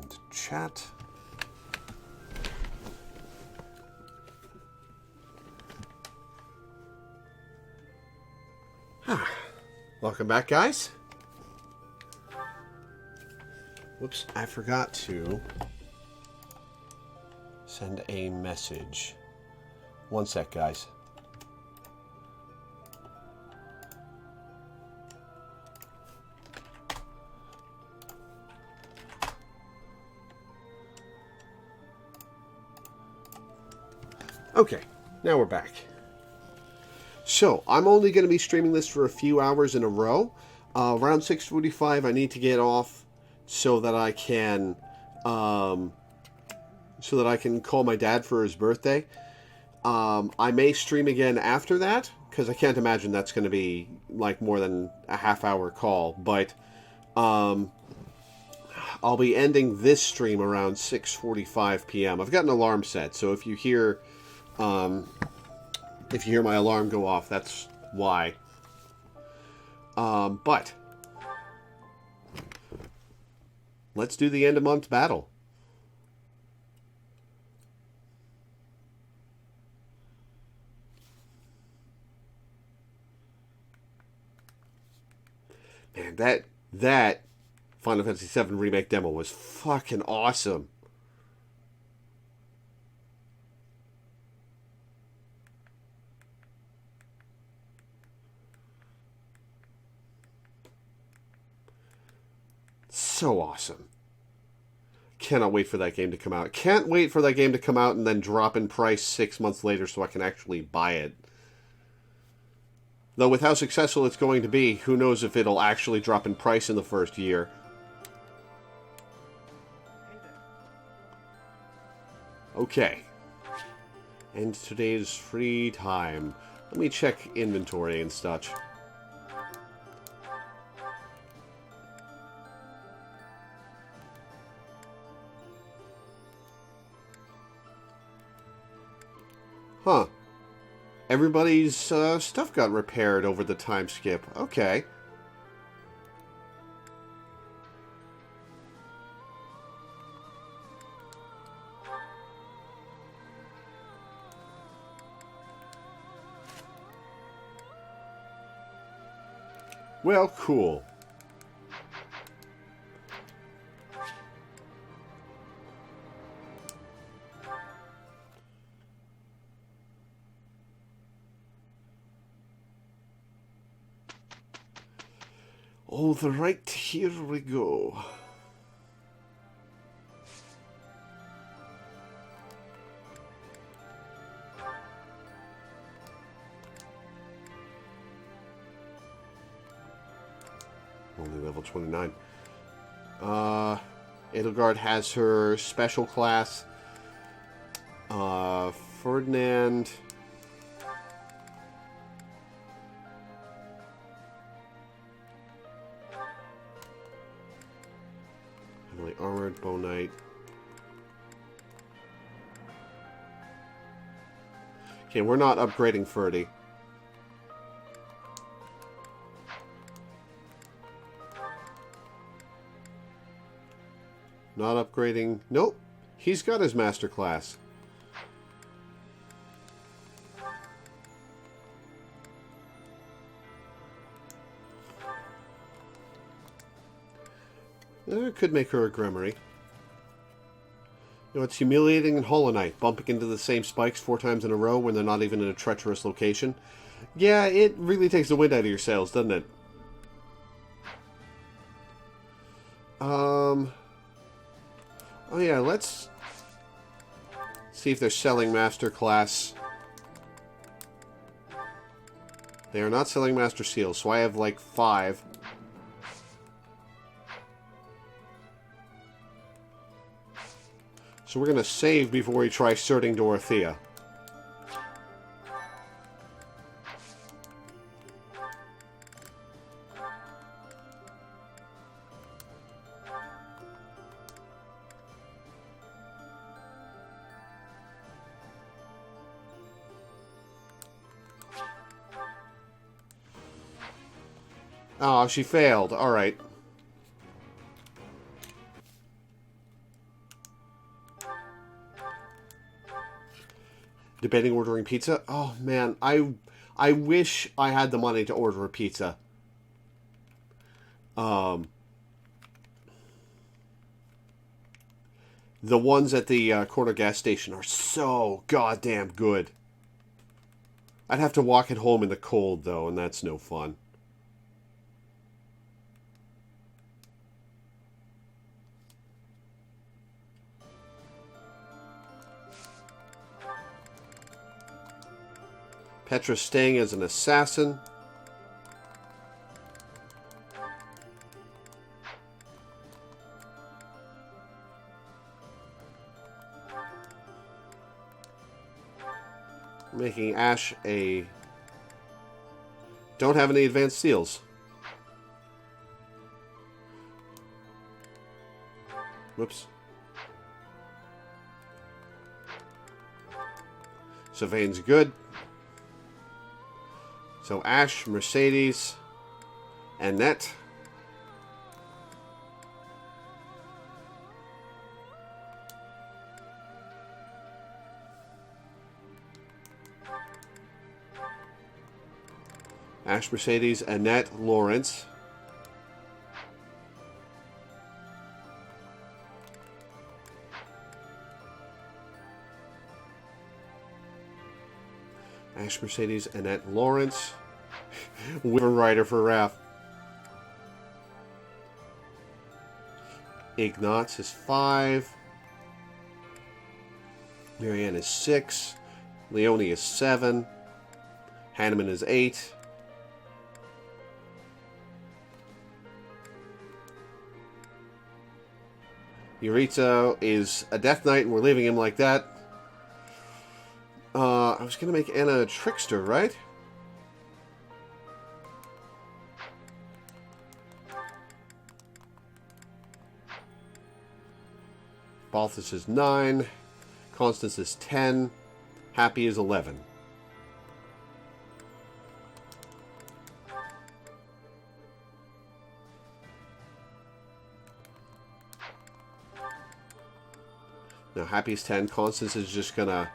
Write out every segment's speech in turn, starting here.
into chat. Welcome back, guys. Whoops, I forgot to send a message. One sec, guys. Okay, now we're back. So, I'm only going to be streaming this for a few hours in a row. Around 6:45, I need to get off so that I can call my dad for his birthday. I may stream again after that, because I can't imagine that's going to be like more than a half-hour call. But I'll be ending this stream around 6:45 p.m. I've got an alarm set, so if you hear my alarm go off, that's why. But let's do the end of month battle. Man, that Final Fantasy VII Remake demo was fucking awesome. So awesome. Cannot wait for that game to come out. Can't wait for that game to come out and then drop in price 6 months later so I can actually buy it. Though with how successful it's going to be, who knows if it'll actually drop in price in the first year. Okay. And today's free time. Let me check inventory and such. Huh. Everybody's stuff got repaired over the time skip. Okay. Well, cool. All right, here we go. Only level 29. Edelgard has her special class. Ferdinand. Heavily armored, Bow Knight. Okay, we're not upgrading Ferdy. Not upgrading. Nope. He's got his master class. Could make her a Grimory. You know, it's humiliating in Hollow Knight, bumping into the same spikes 4 times in a row when they're not even in a treacherous location. Yeah, it really takes the wind out of your sails, doesn't it? Oh yeah, let's see if they're selling Master Class. They are not selling Master Seals, so I have like 5. So we're going to save before we try sorting Dorothea. Oh, she failed. Alright. Debating ordering pizza? Oh, man. I wish I had the money to order a pizza. The ones at the corner gas station are so goddamn good. I'd have to walk it home in the cold, though, and that's no fun. Petra's staying as an assassin. Making Ash a... Don't have any advanced seals. Whoops. Sylvain's good. So Ash, Mercedes, Annette. Ash, Mercedes, Annette, Lawrence. Ash, Mercedes, Annette, Lawrence. Weaver Rider for Raph. Ignatz is 5. Marianne is 6. Leonie is 7. Hanneman is 8. Yurito is a Death Knight, and we're leaving him like that. I was going to make Anna a Trickster, right? Balthus is 9. Constance is 10. Happy is 11. Now, Happy's 10. Constance is just going to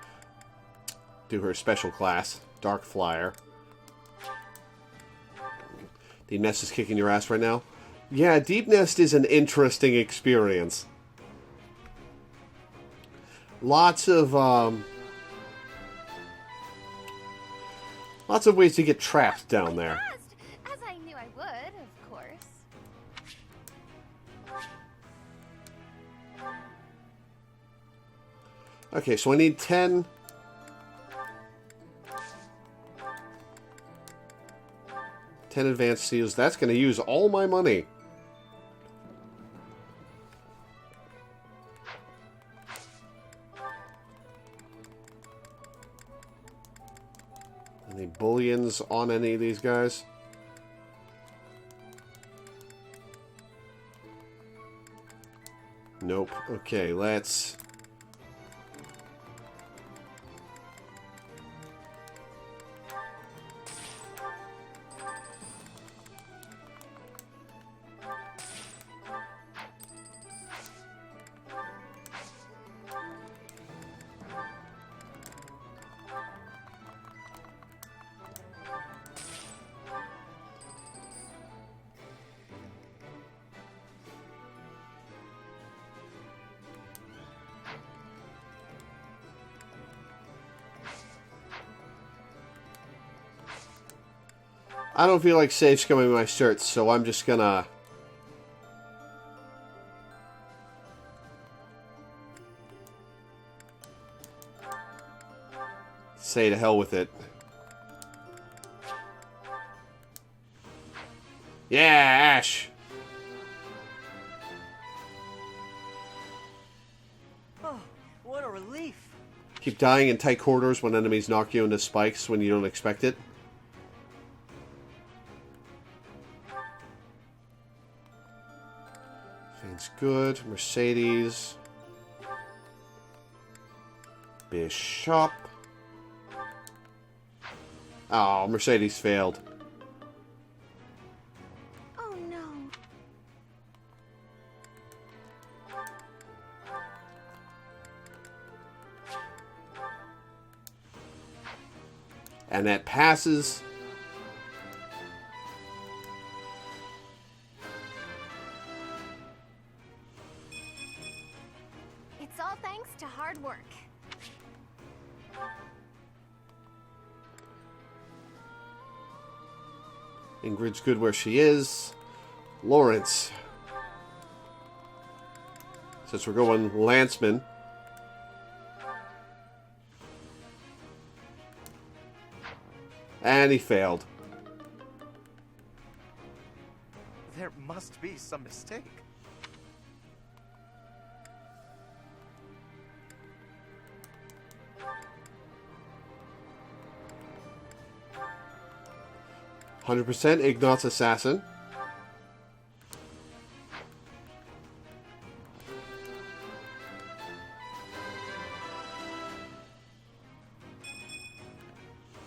do her special class, Dark Flyer. Deep Nest is kicking your ass right now? Yeah, Deep Nest is an interesting experience. Lots of ways to get trapped down there. As I knew I would, of course. Okay, so I need 10. 10 advanced seals. That's going to use all my money. Any bullions on any of these guys? Nope. Okay, let's... I don't feel like safe scumming my certs, so I'm just gonna... say to hell with it. Yeah, Ash! Oh, what a relief. Keep dying in tight corridors when enemies knock you into spikes when you don't expect it. Fane's good. Mercedes. Bishop. Oh, Mercedes failed. Oh no. And that passes. It's all thanks to hard work. Ingrid's good where she is. Lawrence. Since we're going Lanceman. And he failed. There must be some mistake. %, Ignat's assassin.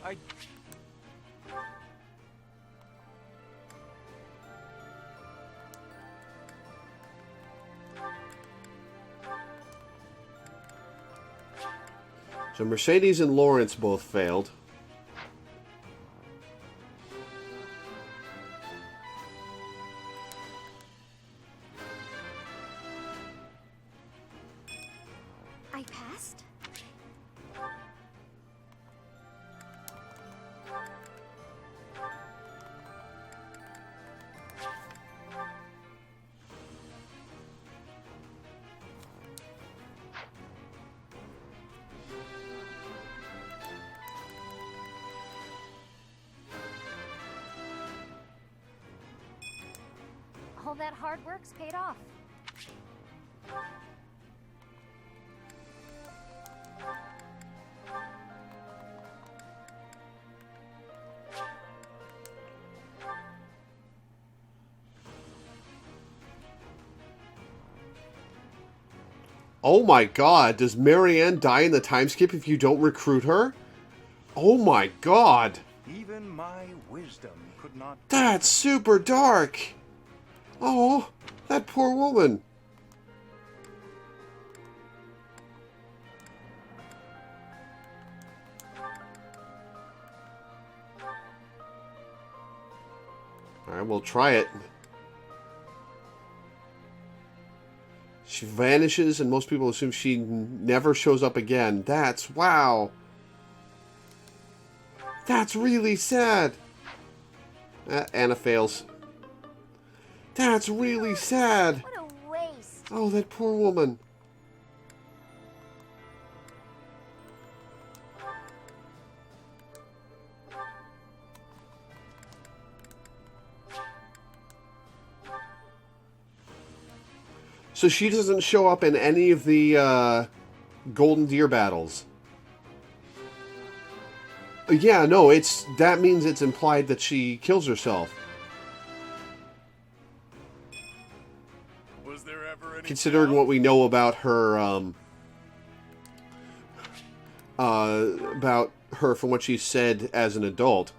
I... So Mercedes and Lawrence both failed. I passed? All that hard work's paid off. Oh my god, does Marianne die in the time skip if you don't recruit her? Oh my god. Even my wisdom could not... That's super dark. Oh, that poor woman. Alright, we'll try it. She vanishes, and most people assume she never shows up again. That's... wow. That's really sad. Anna fails. That's really sad. What a waste. Oh, that poor woman. So she doesn't show up in any of the Golden Deer battles. Yeah, no, that means it's implied that she kills herself. Was there ever any... Considering what we know about her, from what she said as an adult.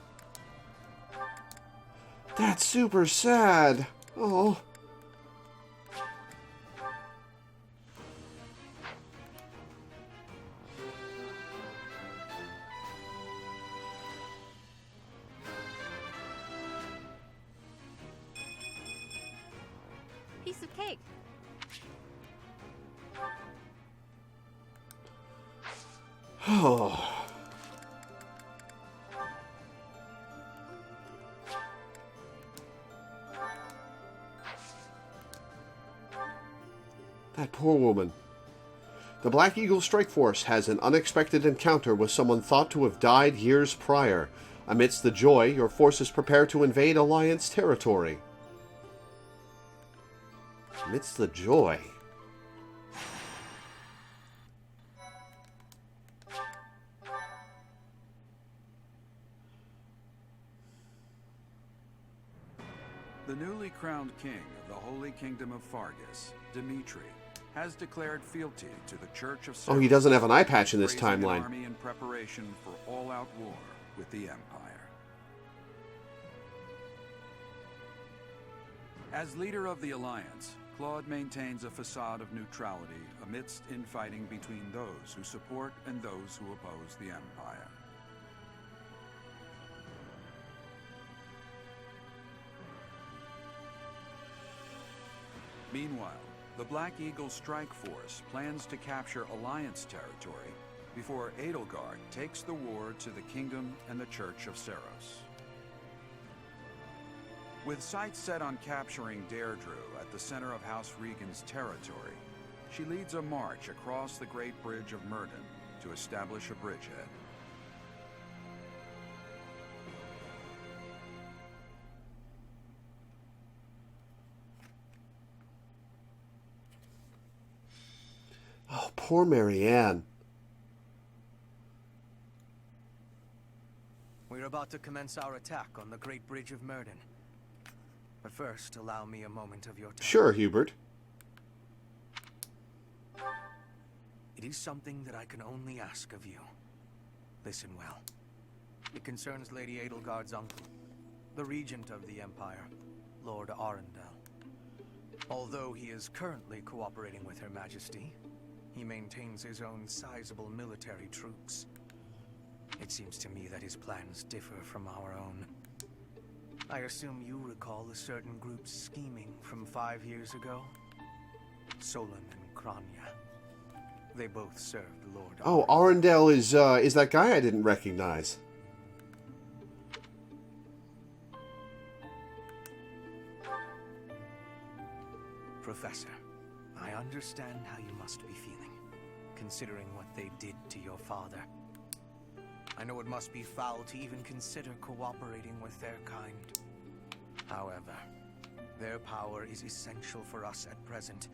That's super sad. Oh. Piece of cake. Oh. That poor woman. The Black Eagle Strike Force has an unexpected encounter with someone thought to have died years prior. Amidst the joy, your forces prepare to invade Alliance territory. Amidst the joy. The newly crowned king of the Holy Kingdom of Fargus, Dimitri, has declared fealty to the Church of Oh, he doesn't have an eye patch in this raising an timeline. army in preparation for all-out war with the Empire. As leader of the Alliance, Claude maintains a facade of neutrality amidst infighting between those who support and those who oppose the Empire. Meanwhile, the Black Eagle Strike Force plans to capture Alliance territory before Edelgard takes the war to the Kingdom and the Church of Seiros. With sights set on capturing Deirdre at the center of House Regan's territory, she leads a march across the Great Bridge of Myrddin to establish a bridgehead. Oh, poor Marianne. We're about to commence our attack on the Great Bridge of Myrddin. But first, allow me a moment of your time. Sure, Hubert. It is something that I can only ask of you. Listen well. It concerns Lady Edelgard's uncle, the regent of the Empire, Lord Arundel. Although he is currently cooperating with Her Majesty, he maintains his own sizable military troops. It seems to me that his plans differ from our own. I assume you recall a certain group's scheming from 5 years ago? Solon and Kranya. They both served Lord Oh, Arundel. Arundel is that guy I didn't recognize. Professor, I understand how you must be feeling, considering what they did to your father. I know it must be foul to even consider cooperating with their kind. However, their power is essential for us at present.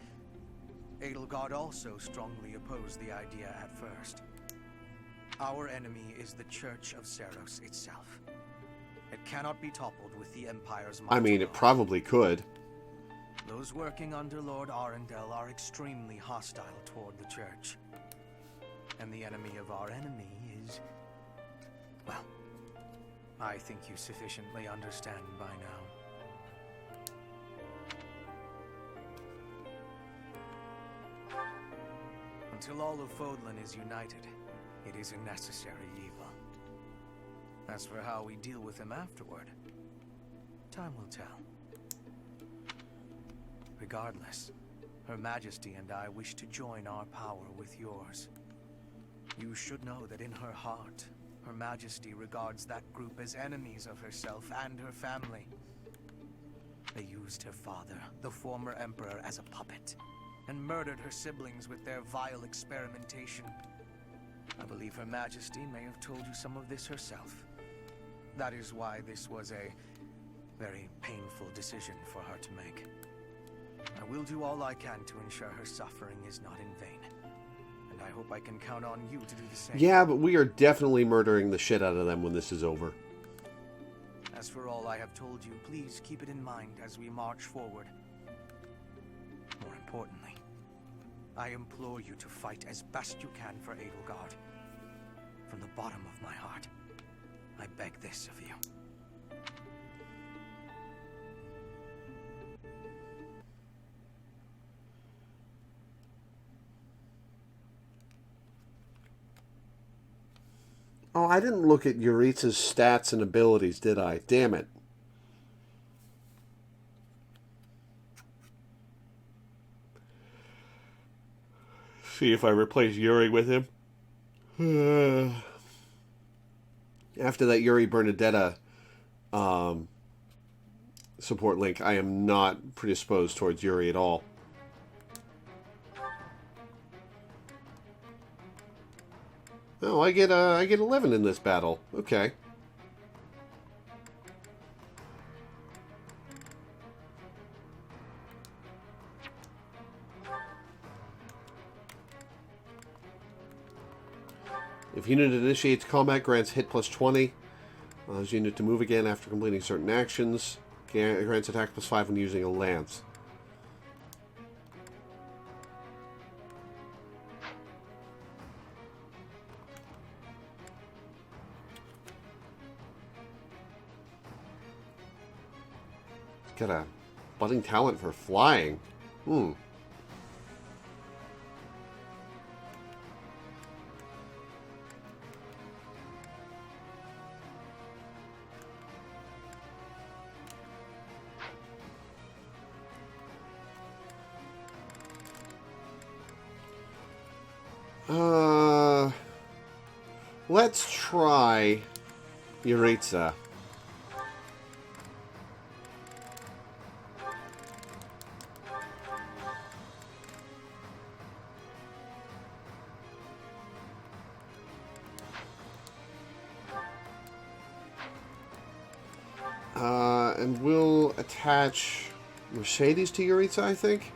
Edelgard also strongly opposed the idea at first. Our enemy is the Church of Seiros itself. It cannot be toppled with the Empire's might. I mean, it probably could. Those working under Lord Arundel are extremely hostile toward the Church. And the enemy of our enemy is... well, I think you sufficiently understand by now. Until all of Fodlan is united, it is a necessary evil. As for how we deal with him afterward, time will tell. Regardless, Her Majesty and I wish to join our power with yours. You should know that in her heart, Her Majesty regards that group as enemies of herself and her family. They used her father, the former emperor, as a puppet, and murdered her siblings with their vile experimentation. I believe Her Majesty may have told you some of this herself. That is why this was a very painful decision for her to make. I will do all I can to ensure her suffering is not in vain. And I hope I can count on you to do the same. Yeah, but we are definitely murdering the shit out of them when this is over. As for all I have told you, please keep it in mind as we march forward. More importantly, I implore you to fight as best you can for Edelgard. From the bottom of my heart, I beg this of you. Oh, I didn't look at Yuritsa's stats and abilities, did I? Damn it. See if I replace Yuri with him. After that Yuri Bernadetta support link, I am not predisposed towards Yuri at all. Oh, I get 11 in this battle. Okay. If unit initiates combat, grants hit plus 20. Allows unit to move again after completing certain actions. Grants attack plus 5 when using a lance. Got a budding talent for flying. Let's try Yuritsa. And we'll attach Mercedes to Yuritsa, I think.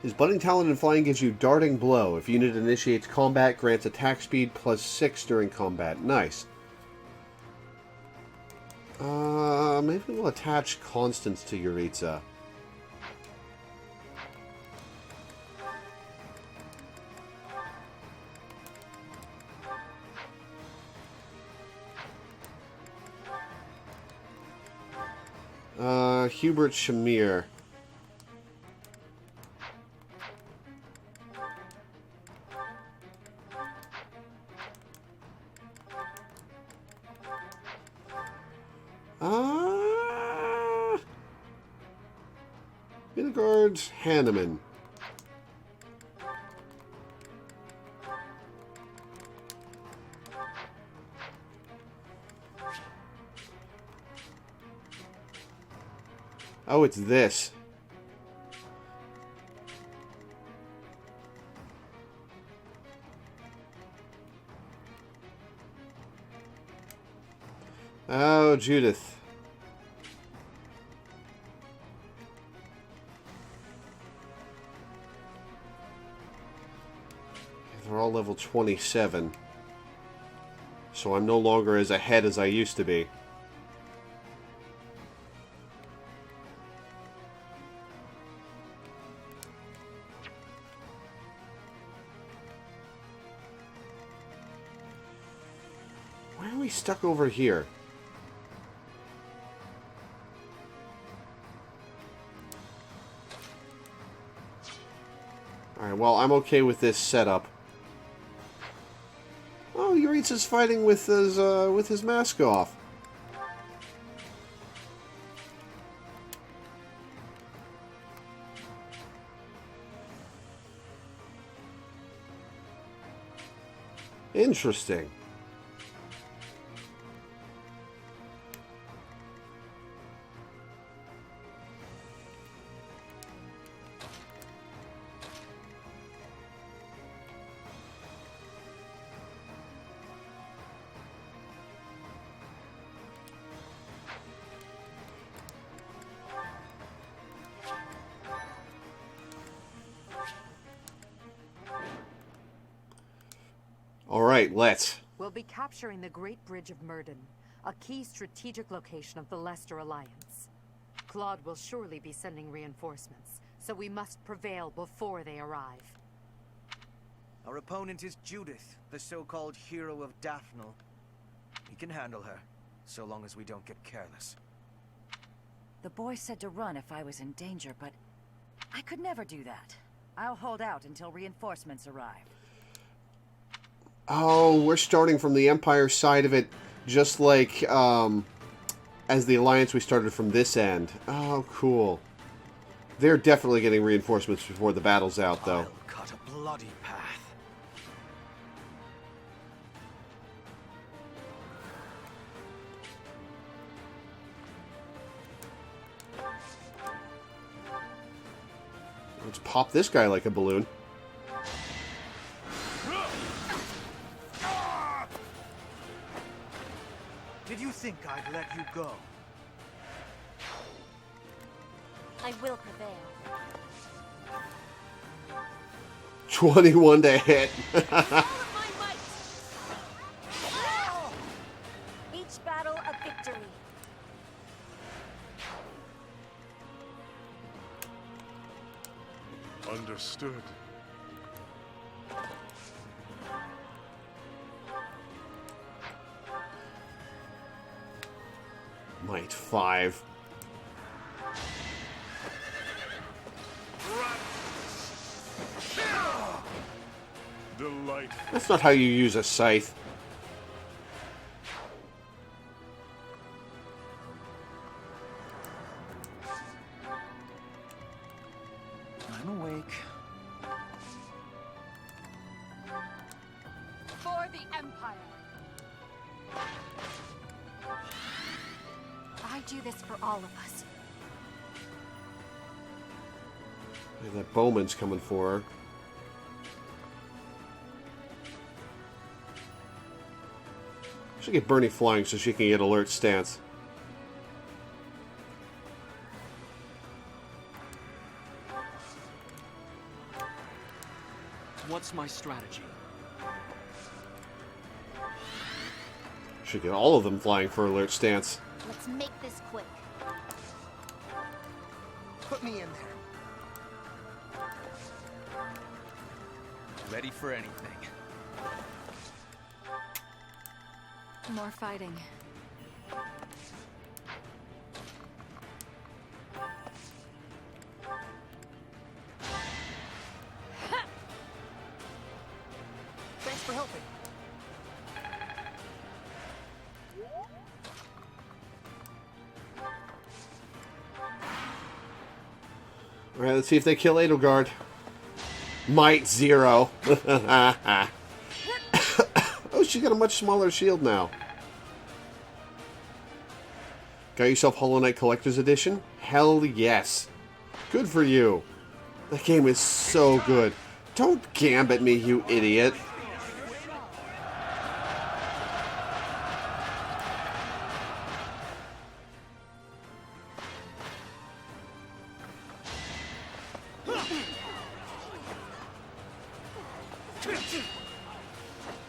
His budding talent in flying gives you Darting Blow. If unit initiates combat, grants attack speed +6 during combat. Nice. Maybe we'll attach Constance to Yuritsa. Hubert Shamir. Hildegard Hanneman. Oh, it's this. Oh, Judith. They're all level 27. So I'm no longer as ahead as I used to be. Why are we stuck over here? Alright, well, I'm okay with this setup. Oh, Yuritsa's fighting with his mask off. Interesting. Alright, let's. We'll be capturing the Great Bridge of Murden, a key strategic location of the Leicester Alliance. Claude will surely be sending reinforcements, so we must prevail before they arrive. Our opponent is Judith, the so-called hero of Daphnel. He can handle her, so long as we don't get careless. The boy said to run if I was in danger, but I could never do that. I'll hold out until reinforcements arrive. Oh, we're starting from the Empire side of it, just like, as the Alliance we started from this end. Oh, cool. They're definitely getting reinforcements before the battle's out, though. I'll cut a bloody path. Let's pop this guy like a balloon. Did you think I'd let you go? I will prevail. 21 to hit. All of my might! Each battle a victory. Understood. Might 5. Delightful. That's not how you use a scythe. do this for all of us. That Bowman's coming for her. Should get Bernie flying so she can get alert stance. What's my strategy? Should get all of them flying for alert stance. Let's make this quick. Put me in there. Ready for anything. More fighting. Thanks for helping. Alright, let's see if they kill Edelgard. Might 0. Oh, she's got a much smaller shield now. Got yourself Hollow Knight Collector's Edition? Hell yes. Good for you. That game is so good. Don't gambit me, you idiot.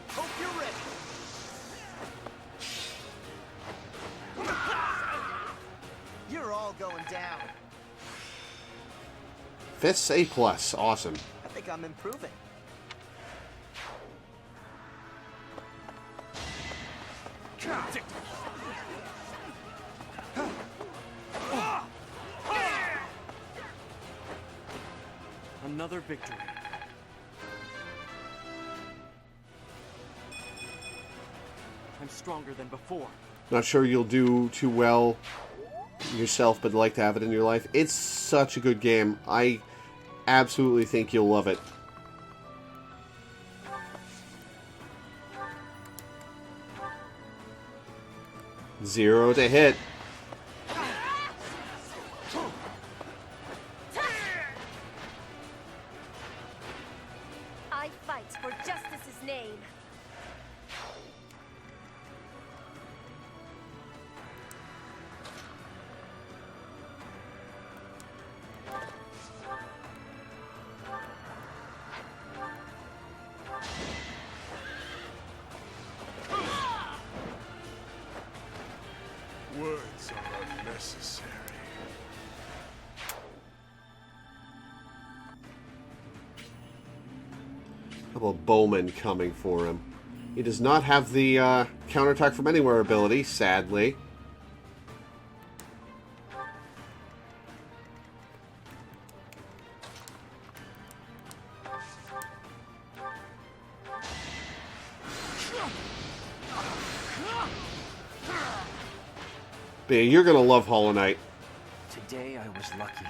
Hope you're ready. You're all going down. Fists A+. Awesome. I think I'm improving. Another victory. I'm stronger than before. Not sure you'll do too well yourself, but like to have it in your life. It's such a good game. I absolutely think you'll love it. Zero to hit. I fight for justice's name. Words are unnecessary. How about Bowman coming for him? He does not have the counterattack from anywhere ability, sadly. But yeah, you're gonna love Hollow Knight. Today I was lucky.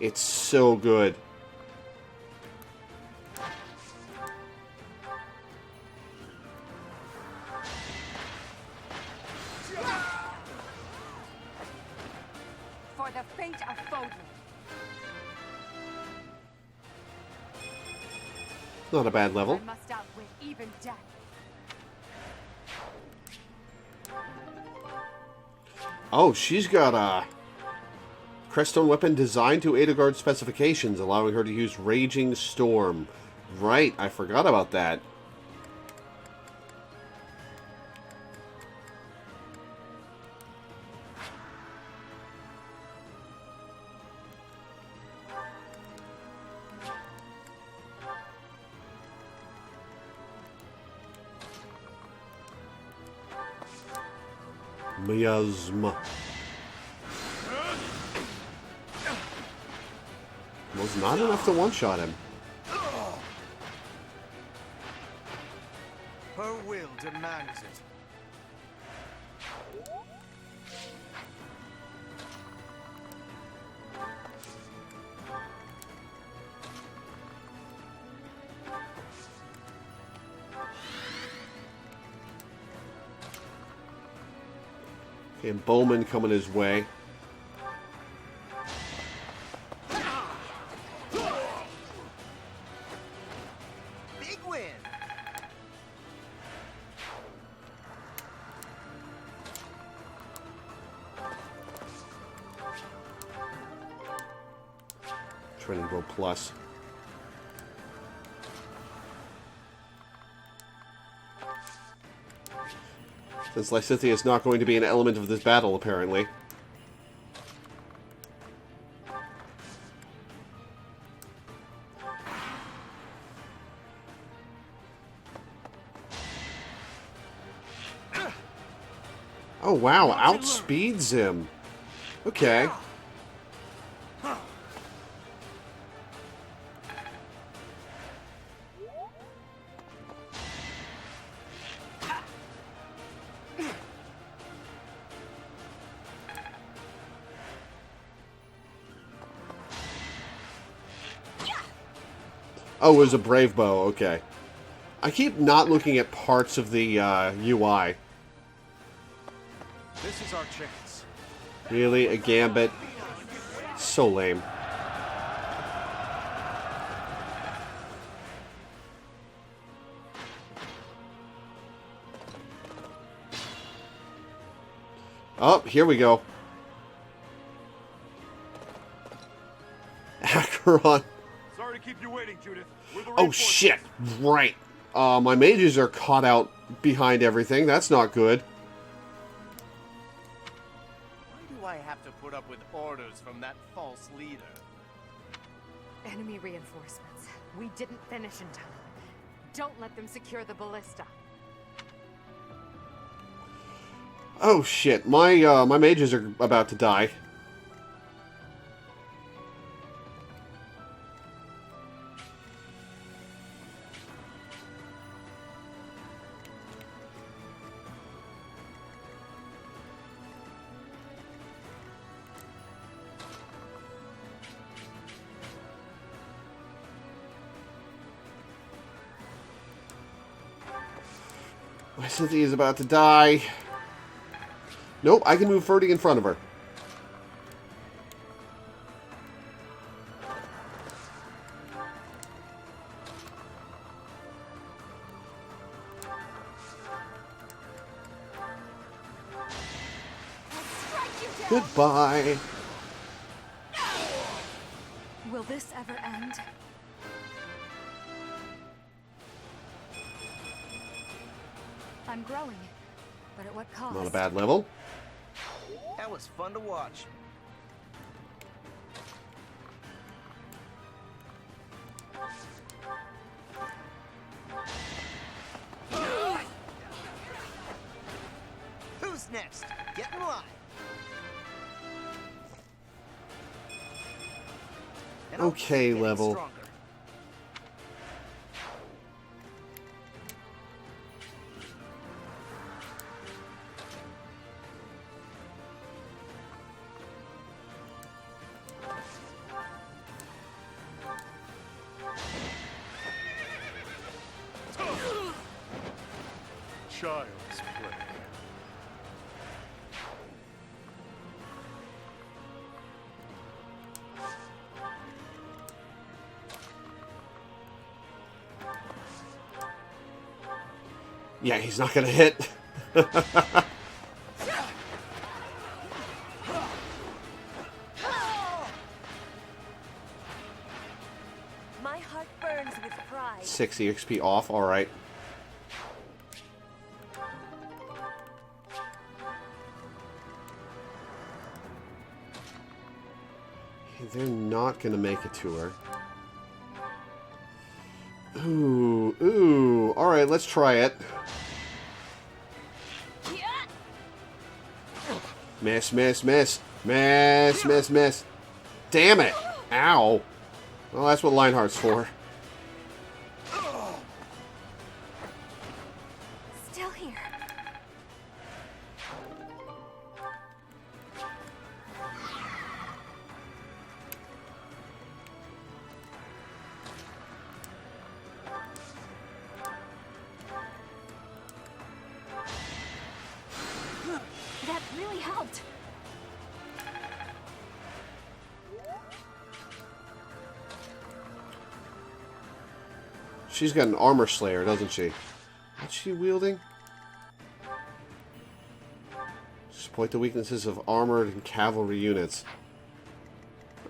It's so good. For the fate of Fodlan. Not a bad level. I must outwit even death. Oh, she's got a Creststone weapon designed to Edelgard's specifications, allowing her to use Raging Storm. Right, I forgot about that. Miasma. Was not enough to one-shot him. Her will demands it. Okay, and Bowman coming his way. Big win. Training Bro Plus. Since Lysithea is not going to be an element of this battle, apparently. Oh wow, outspeeds him. Okay. Oh, it was a brave bow, okay. I keep not looking at parts of the UI. This is our chance. Really? A gambit? So lame. Oh, here we go. Acheron. Sorry to keep you waiting, Judith. We're the Oh, reinforcements. shit. Right. My mages are caught out behind everything. That's not good. Why do I have to put up with orders from that false leader? Enemy reinforcements. We didn't finish in time. Don't let them secure the ballista. Oh, shit. My mages are about to die. My Cynthia is about to die. Nope, I can move Ferdy in front of her. Goodbye. Will this ever end? I'm growing, but at what cost? Not a bad level. That was fun to watch. Who's next? Get in line. And I'll keep Okay, getting level. stronger. Child's play. Yeah, he's not gonna hit. My heart burns with pride. 6 EXP off, alright. They're not gonna make it to her. Ooh, ooh. Alright, let's try it. Miss, miss, miss. Miss, miss, miss. Damn it. Ow. Well, that's what Lionheart's for. Still here. That really helped. She's got an armor slayer, doesn't she? What's she wielding? Exploit the weaknesses of armored and cavalry units.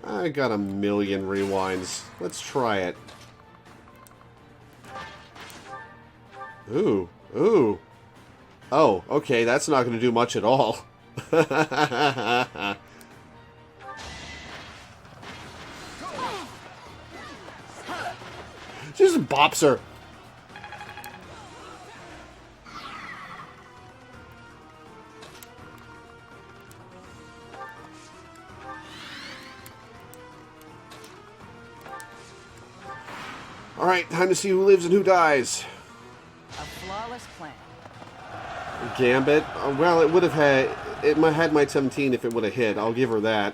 I got a million rewinds. Let's try it. Ooh. Ooh. Oh, okay, that's not going to do much at all. Just bops her. Alright, time to see who lives and who dies. A flawless plan. Gambit? Well, it would have had... It had my 17 if it would have hit. I'll give her that.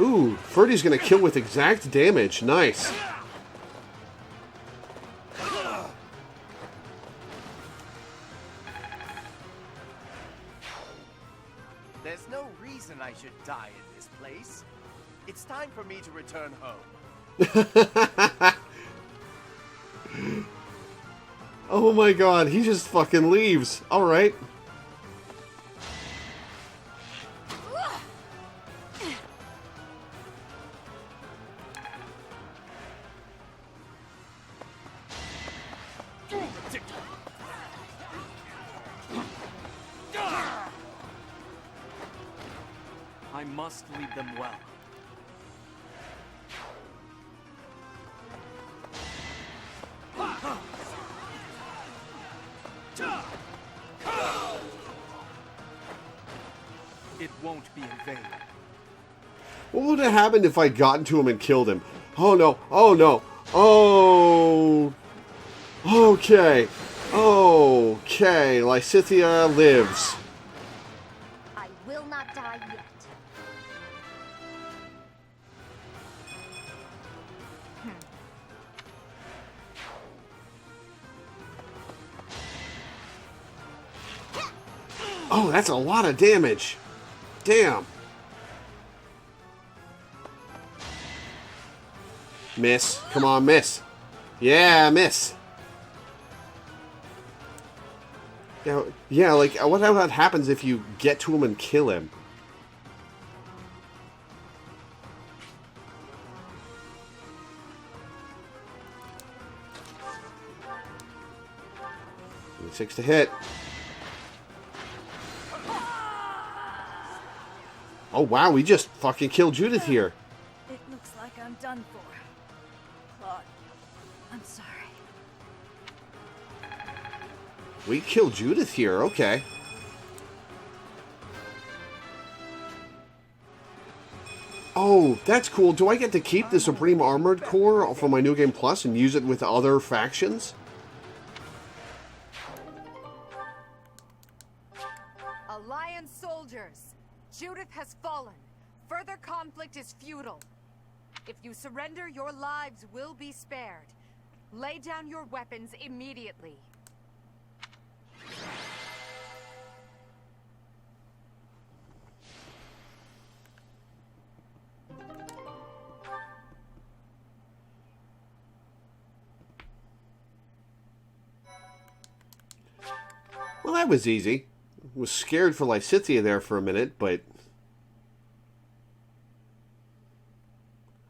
Ooh, Ferdy's gonna kill with exact damage. Nice. There's no reason I should die in this place. It's time for me to return home. Oh my god, he just fucking leaves. Alright. I must lead them well. It won't be in vain. What would have happened if I'd gotten to him and killed him? Oh no, oh no, oh... Okay, okay, Lysithea lives. I will not die yet. Oh, that's a lot of damage. Damn. Miss. Come on, miss. Yeah, miss. Yeah, like, what happens if you get to him and kill him? Six to hit. Oh wow, we just fucking killed Judith here. It looks like I'm done for. Claude, I'm sorry. We killed Judith here, okay. Oh, that's cool. Do I get to keep the Supreme Armored Core for my New Game Plus and use it with other factions? Alliance soldiers! Judith has fallen. Further conflict is futile. If you surrender, your lives will be spared. Lay down your weapons immediately. Well, that was easy. Was scared for Lysithea there for a minute, but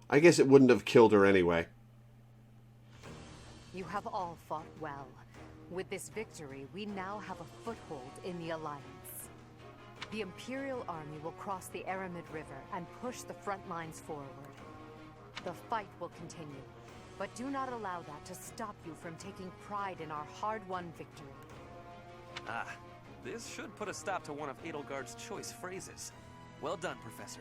I guess it wouldn't have killed her anyway. You have all fought well. With this victory, we now have a foothold in the Alliance. The Imperial Army will cross the Aramid River and push the front lines forward. The fight will continue, but do not allow that to stop you from taking pride in our hard-won victory. Ah, this should put a stop to one of Edelgard's choice phrases. Well done, Professor.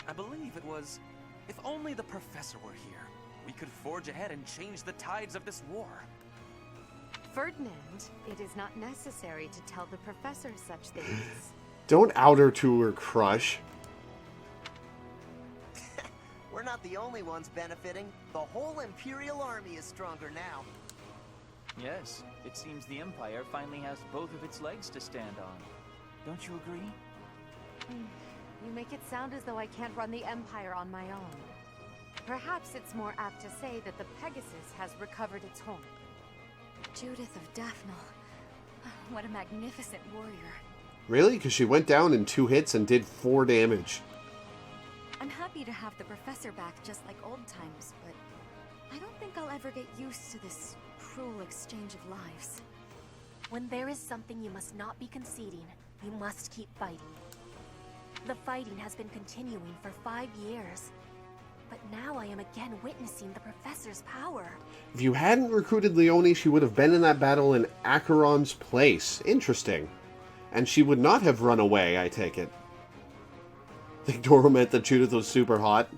I believe it was, if only the Professor were here, we could forge ahead and change the tides of this war. Ferdinand, it is not necessary to tell the Professor such things. Don't out her to her crush. We're not the only ones benefiting. The whole Imperial Army is stronger now. Yes, it seems the Empire finally has both of its legs to stand on. Don't you agree? You make it sound as though I can't run the Empire on my own. Perhaps it's more apt to say that the Pegasus has recovered its home. Judith of Daphne. What a magnificent warrior. Really? Because she went down in 2 hits and did 4 damage. I'm happy to have the professor back just like old times, but I don't think I'll ever get used to this cruel exchange of lives. When there is something you must not be conceding, you must keep fighting. The fighting has been continuing for 5 years, but now I am again witnessing the professor's power. If you hadn't recruited Leone, she would have been in that battle in Acheron's place. Interesting. And she would not have run away, I take it. I think Doro meant that Judith was super hot.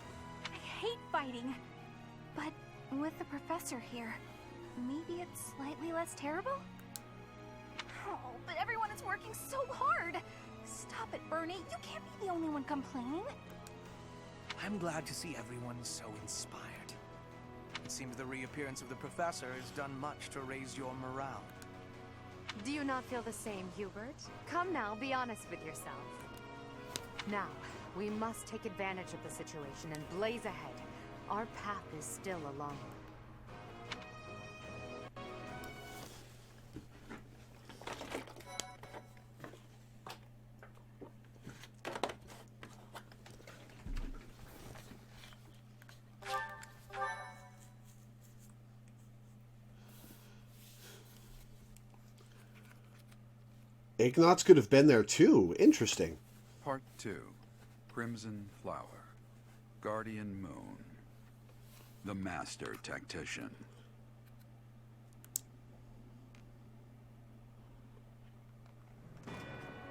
I hate fighting, but with the professor here, maybe it's slightly less terrible? Oh, but everyone is working so hard! Stop it, Bernie. You can't be the only one complaining. I'm glad to see everyone so inspired. It seems the reappearance of the professor has done much to raise your morale. Do you not feel the same, Hubert? Come now, be honest with yourself. Now, we must take advantage of the situation and blaze ahead. Our path is still a long one. Ignatz could have been there too. Interesting. Part 2. Crimson Flower. Guardian Moon. The Master Tactician.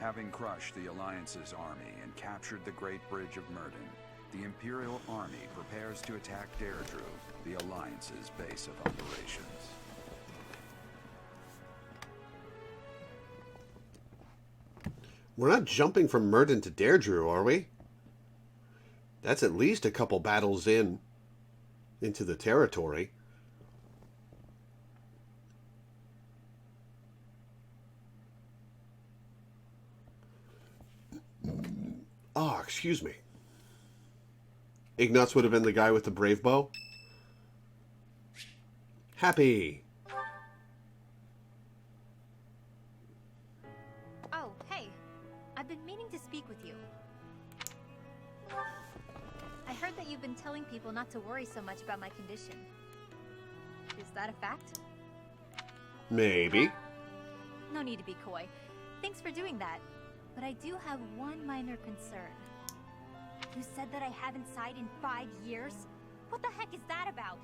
Having crushed the Alliance's army and captured the Great Bridge of Murden, the Imperial Army prepares to attack Deirdre, the Alliance's base of operations. We're not jumping from Murden to Deirdre, are we? That's at least a couple battles into the territory. Oh, excuse me. Ignatz would have been the guy with the brave bow. Happy. Oh, hey. I've been meaning to speak with you. I heard that you've been telling people not to worry so much about my condition. Is that a fact? Maybe. No need to be coy. Thanks for doing that. But I do have one minor concern. You said that I haven't sighed in 5 years? What the heck is that about?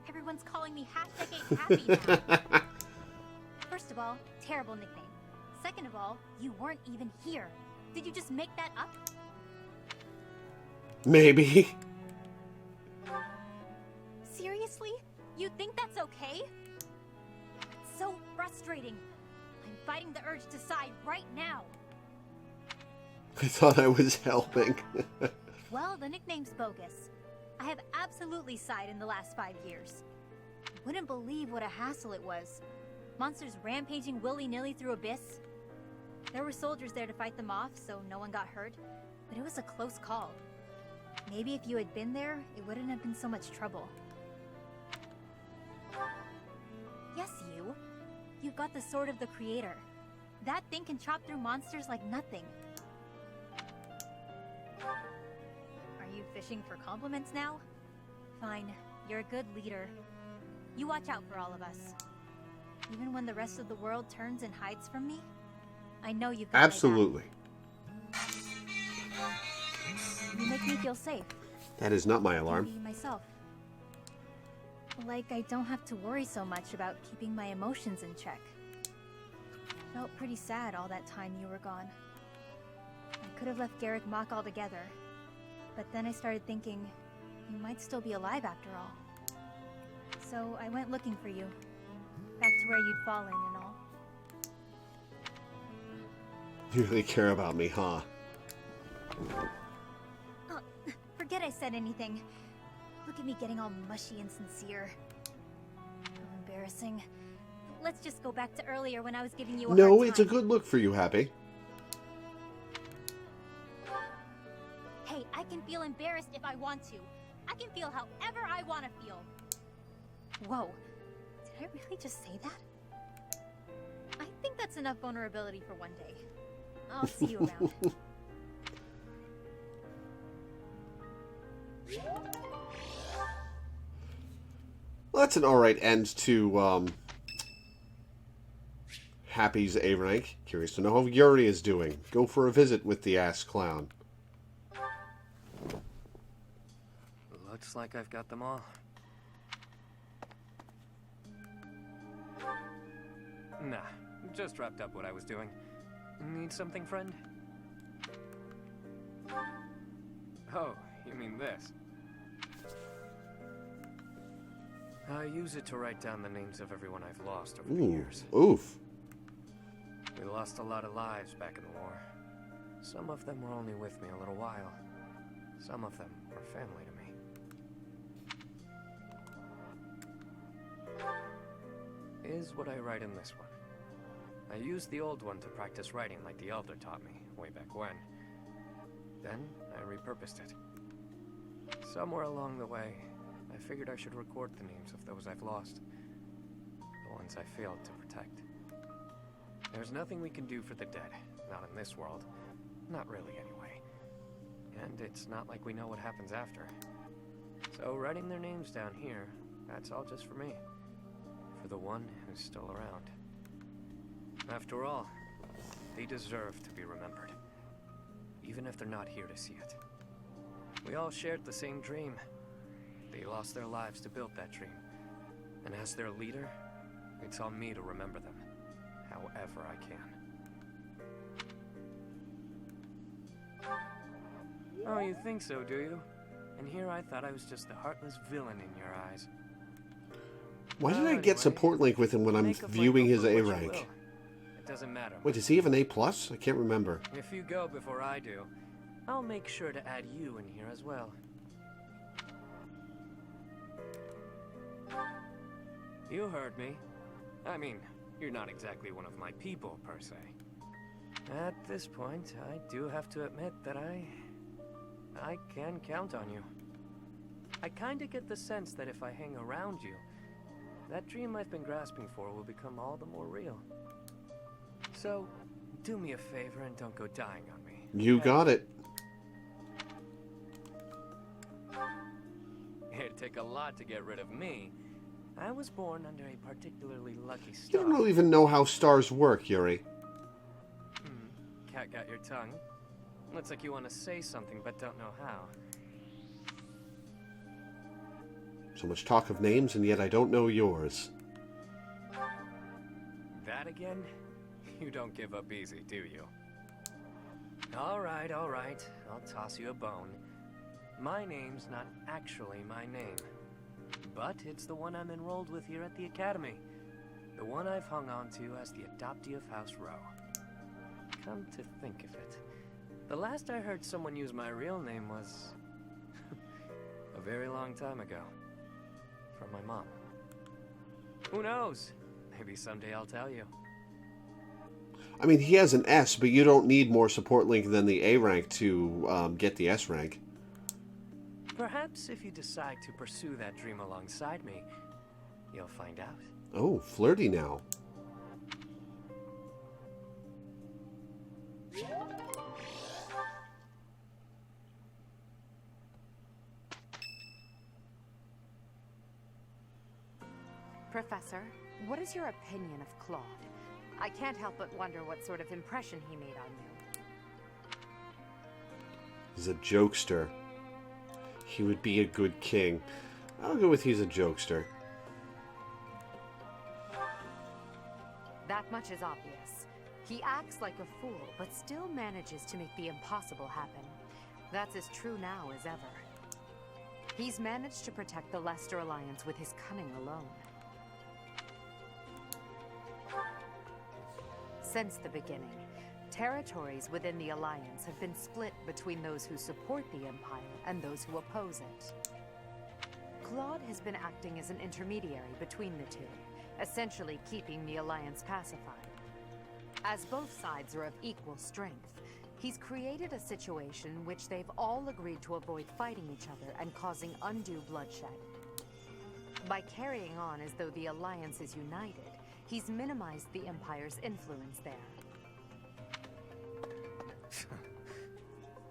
Everyone's calling me #8happy now. First of all, terrible nickname. Second of all, you weren't even here. Did you just make that up? Maybe. Seriously? You think that's okay? It's so frustrating. I'm fighting the urge to sigh right now. I thought I was helping. Well, the nickname's bogus. I have absolutely sighed in the last 5 years. You wouldn't believe what a hassle it was. Monsters rampaging willy-nilly through Abyss. There were soldiers there to fight them off, so no one got hurt, but it was a close call. Maybe if you had been there, it wouldn't have been so much trouble. Yes, you. You've got the Sword of the Creator. That thing can chop through monsters like nothing. Are you fishing for compliments now? Fine, you're a good leader. You watch out for all of us. Even when the rest of the world turns and hides from me, I know you've got Absolutely. my back. You make me feel safe. That is not my I can alarm. be myself. Like I don't have to worry so much about keeping my emotions in check. Felt pretty sad all that time you were gone. I could have left Garrick Mach altogether, but then I started thinking you might still be alive after all. So I went looking for you, back to where you'd fallen and all. You really care about me, huh? Oh, forget I said anything. Look at me getting all mushy and sincere. How embarrassing. Let's just go back to earlier when I was giving you a hard No, time. it's a good look for you, Happy. I can feel embarrassed if I want to. I can feel however I want to feel. Whoa. Did I really just say that? I think that's enough vulnerability for one day. I'll see you around. Well, that's an alright end to Happy's A rank. Curious to know how Yuri is doing. Go for a visit with the ass clown. Looks like I've got them all. Nah, just wrapped up what I was doing. Need something, friend? Oh, you mean this? I use it to write down the names of everyone I've lost over the years. Oof. We lost a lot of lives back in the war. Some of them were only with me a little while. Some of them were family to me. Is what I write in this one. I used the old one to practice writing like the Elder taught me, way back when. Then, I repurposed it. Somewhere along the way, I figured I should record the names of those I've lost. The ones I failed to protect. There's nothing we can do for the dead, not in this world. Not really, anyway. And it's not like we know what happens after. So writing their names down here, that's all just for me. For the one who's still around. After all, they deserve to be remembered. Even if they're not here to see it. We all shared the same dream. They lost their lives to build that dream. And as their leader, it's on me to remember them. However I can. Oh, you think so, do you? And here I thought I was just the heartless villain in your eyes. Why did I get support link with him when I'm viewing his A rank? It doesn't matter. Wait, does he have an A+? I can't remember. If you go before I do, I'll make sure to add you in here as well. You heard me. I mean, you're not exactly one of my people, per se. At this point, I do have to admit that I can count on you. I kinda get the sense that if I hang around you, that dream I've been grasping for will become all the more real. So, do me a favor and don't go dying on me. You got it. It'd take a lot to get rid of me. I was born under a particularly lucky star. You don't even know how stars work, Yuri. Cat got your tongue. Looks like you want to say something but don't know how. So much talk of names, and yet I don't know yours. That again? You don't give up easy, do you? Alright, alright. I'll toss you a bone. My name's not actually my name. But it's the one I'm enrolled with here at the Academy. The one I've hung on to as the adoptee of House Row. Come to think of it, the last I heard someone use my real name was... a very long time ago. From my mom. Who knows? Maybe someday I'll tell you. I mean, he has an S, but you don't need more support link than the A rank to get the S rank. Perhaps if you decide to pursue that dream alongside me, you'll find out. Oh, flirty now. Professor, what is your opinion of Claude? I can't help but wonder what sort of impression he made on you. He's a jokester. He would be a good king. I'll go with he's a jokester. That much is obvious. He acts like a fool, but still manages to make the impossible happen. That's as true now as ever. He's managed to protect the Leicester Alliance with his cunning alone. Since the beginning, territories within the Alliance have been split between those who support the Empire and those who oppose it. Claude has been acting as an intermediary between the two, essentially keeping the Alliance pacified. As both sides are of equal strength, He's created a situation in which they've all agreed to avoid fighting each other and causing undue bloodshed. By carrying on as though the Alliance is united, he's minimized the Empire's influence there.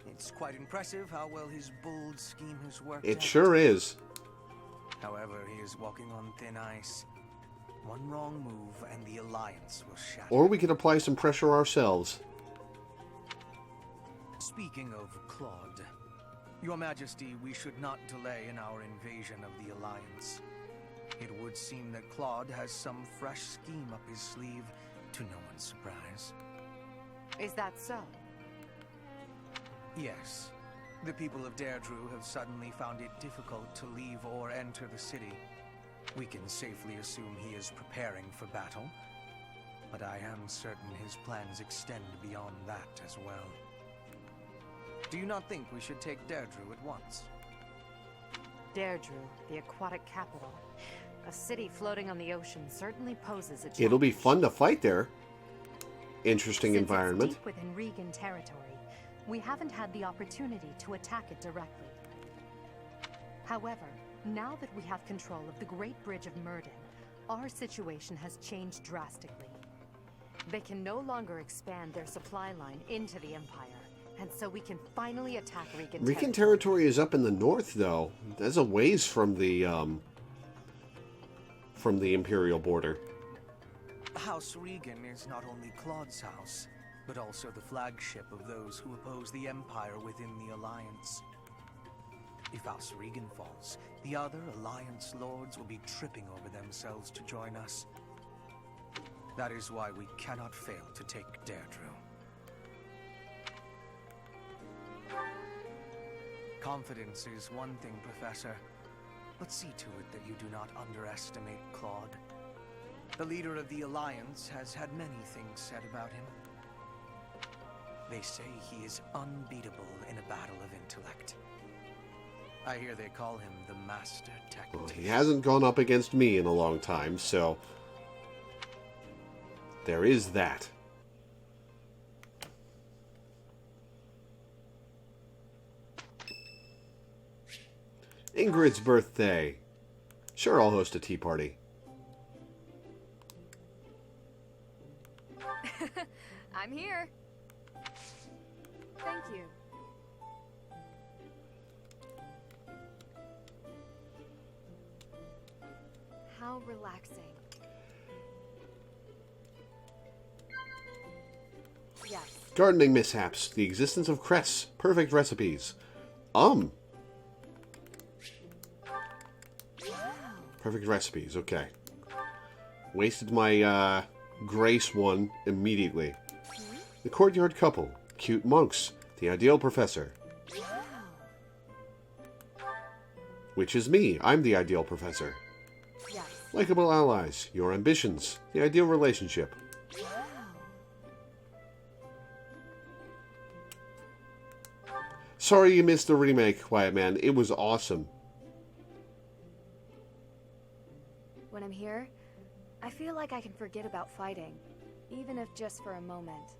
It's quite impressive how well his bold scheme has worked It out. sure is. However, he is walking on thin ice. One wrong move and the Alliance will shatter. Or we could apply some pressure ourselves. Speaking of Claude, Your Majesty, we should not delay in our invasion of the Alliance. It would seem that Claude has some fresh scheme up his sleeve, to no one's surprise. Is that so? Yes. The people of Deirdre have suddenly found it difficult to leave or enter the city. We can safely assume he is preparing for battle, but I am certain his plans extend beyond that as well. Do you not think we should take Deirdre at once? Deirdre, the aquatic capital. A city floating on the ocean certainly poses a challenge. It'll be fun to fight there. Interesting Since environment. It's deep within Regan territory, we haven't had the opportunity to attack it directly. However, now that we have control of the Great Bridge of Murden, our situation has changed drastically. They can no longer expand their supply line into the Empire, and so we can finally attack Regan Regan territory is up in the north, though. That's a ways from the Imperial border. House Regan is not only Claude's house, but also the flagship of those who oppose the Empire within the Alliance. If House Regan falls, the other Alliance lords will be tripping over themselves to join us. That is why we cannot fail to take Deirdre. Confidence is one thing, Professor, but see to it that you do not underestimate Claude. The leader of the Alliance has had many things said about him. They say he is unbeatable in a battle of intellect. I hear they call him the Master Tactician. Well, he hasn't gone up against me in a long time, so there is that. Ingrid's birthday. Sure, I'll host a tea party. I'm here. Thank you. How relaxing. Yes. Gardening mishaps. The existence of cress. Perfect recipes. Perfect recipes, okay. Wasted my grace one immediately. The courtyard couple. Cute monks. The ideal professor. Which is me. I'm the ideal professor. Yes. Likeable allies. Your ambitions. The ideal relationship. Sorry you missed the remake, Quiet Man. It was awesome. When I'm here, I feel like I can forget about fighting, even if just for a moment.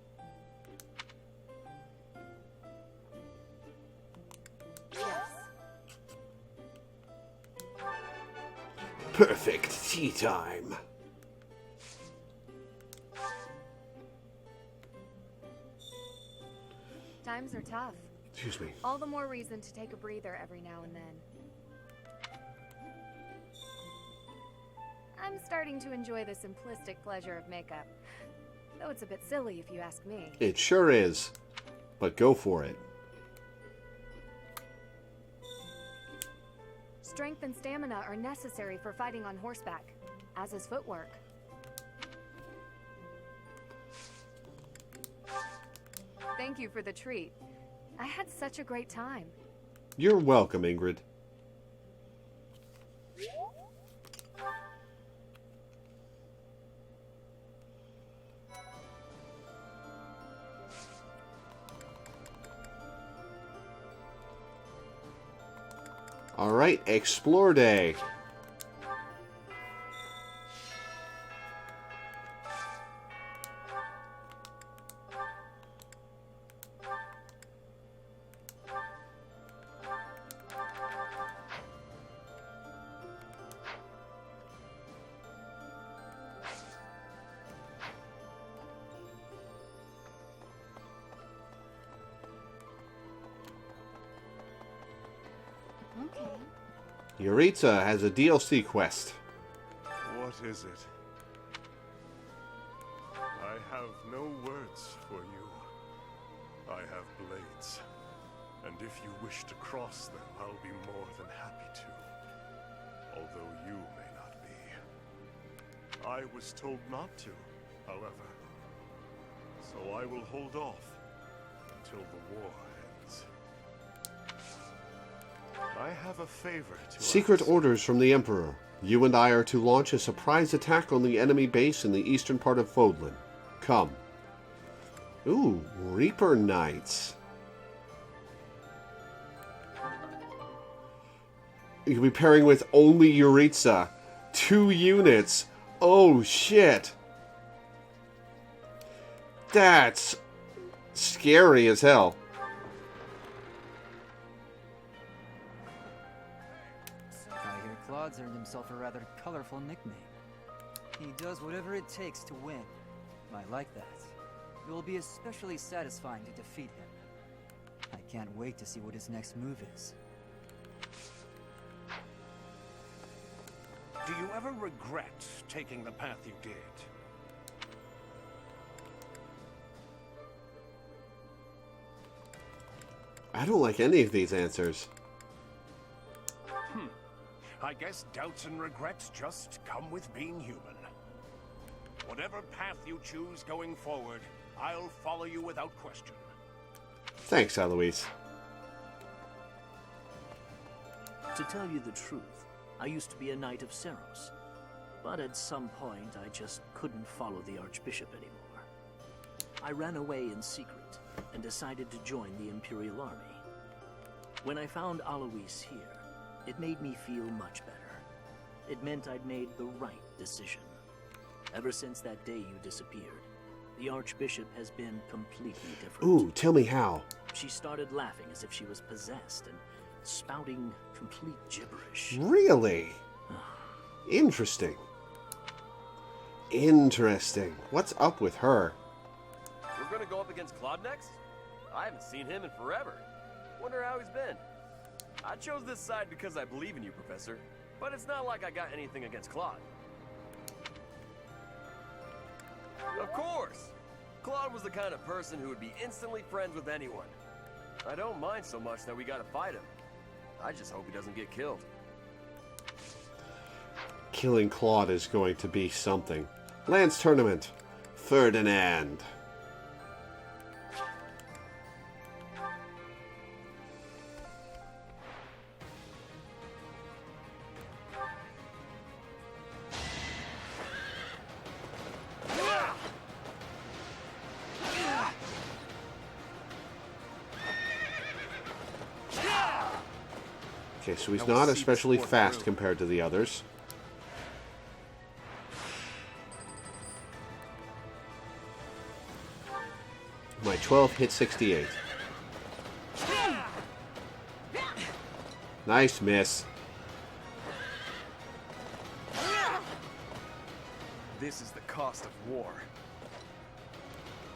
Yes. Perfect tea time. Times are tough. Excuse me. All the more reason to take a breather every now and then. I'm starting to enjoy the simplistic pleasure of makeup. Though it's a bit silly if you ask me. It sure is. But go for it. Strength and stamina are necessary for fighting on horseback, as is footwork. Thank you for the treat. I had such a great time. You're welcome, Ingrid. Alright, Explore Day. Yuritsa has a DLC quest. What is it? I have no words for you. I have blades. And if you wish to cross them, I'll be more than happy to. Although you may not be. I was told not to, however. So I will hold off until the war ends. I have a favor to Secret ask. orders from the Emperor. You and I are to launch a surprise attack on the enemy base in the eastern part of Fodlan. Come. Ooh, Reaper Knights. You'll be pairing with only Yuritsa. 2 units. Oh, shit. That's scary as hell. I hear Claude's earned himself a rather colorful nickname. He does whatever it takes to win. I like that. It will be especially satisfying to defeat him. I can't wait to see what his next move is. Do you ever regret taking the path you did? I don't like any of these answers. I guess doubts and regrets just come with being human. Whatever path you choose going forward, I'll follow you without question. Thanks, Eloise. To tell you the truth, I used to be a Knight of Seros. But at some point, I just couldn't follow the Archbishop anymore. I ran away in secret and decided to join the Imperial Army. When I found Alois here, it made me feel much better. It meant I'd made the right decision. Ever since that day you disappeared, the Archbishop has been completely different. Ooh, tell me how. She started laughing as if she was possessed and spouting complete gibberish. Really? Interesting. Interesting. What's up with her? We're gonna go up against Claude next? I haven't seen him in forever. Wonder how he's been. I chose this side because I believe in you, Professor. But it's not like I got anything against Claude. Of course! Claude was the kind of person who would be instantly friends with anyone. I don't mind so much that we gotta fight him. I just hope he doesn't get killed. Killing Claude is going to be something. Lance Tournament. Ferdinand. Okay, so he's not especially fast compared to the others. My 12 hit 68. Nice miss. This is the cost of war.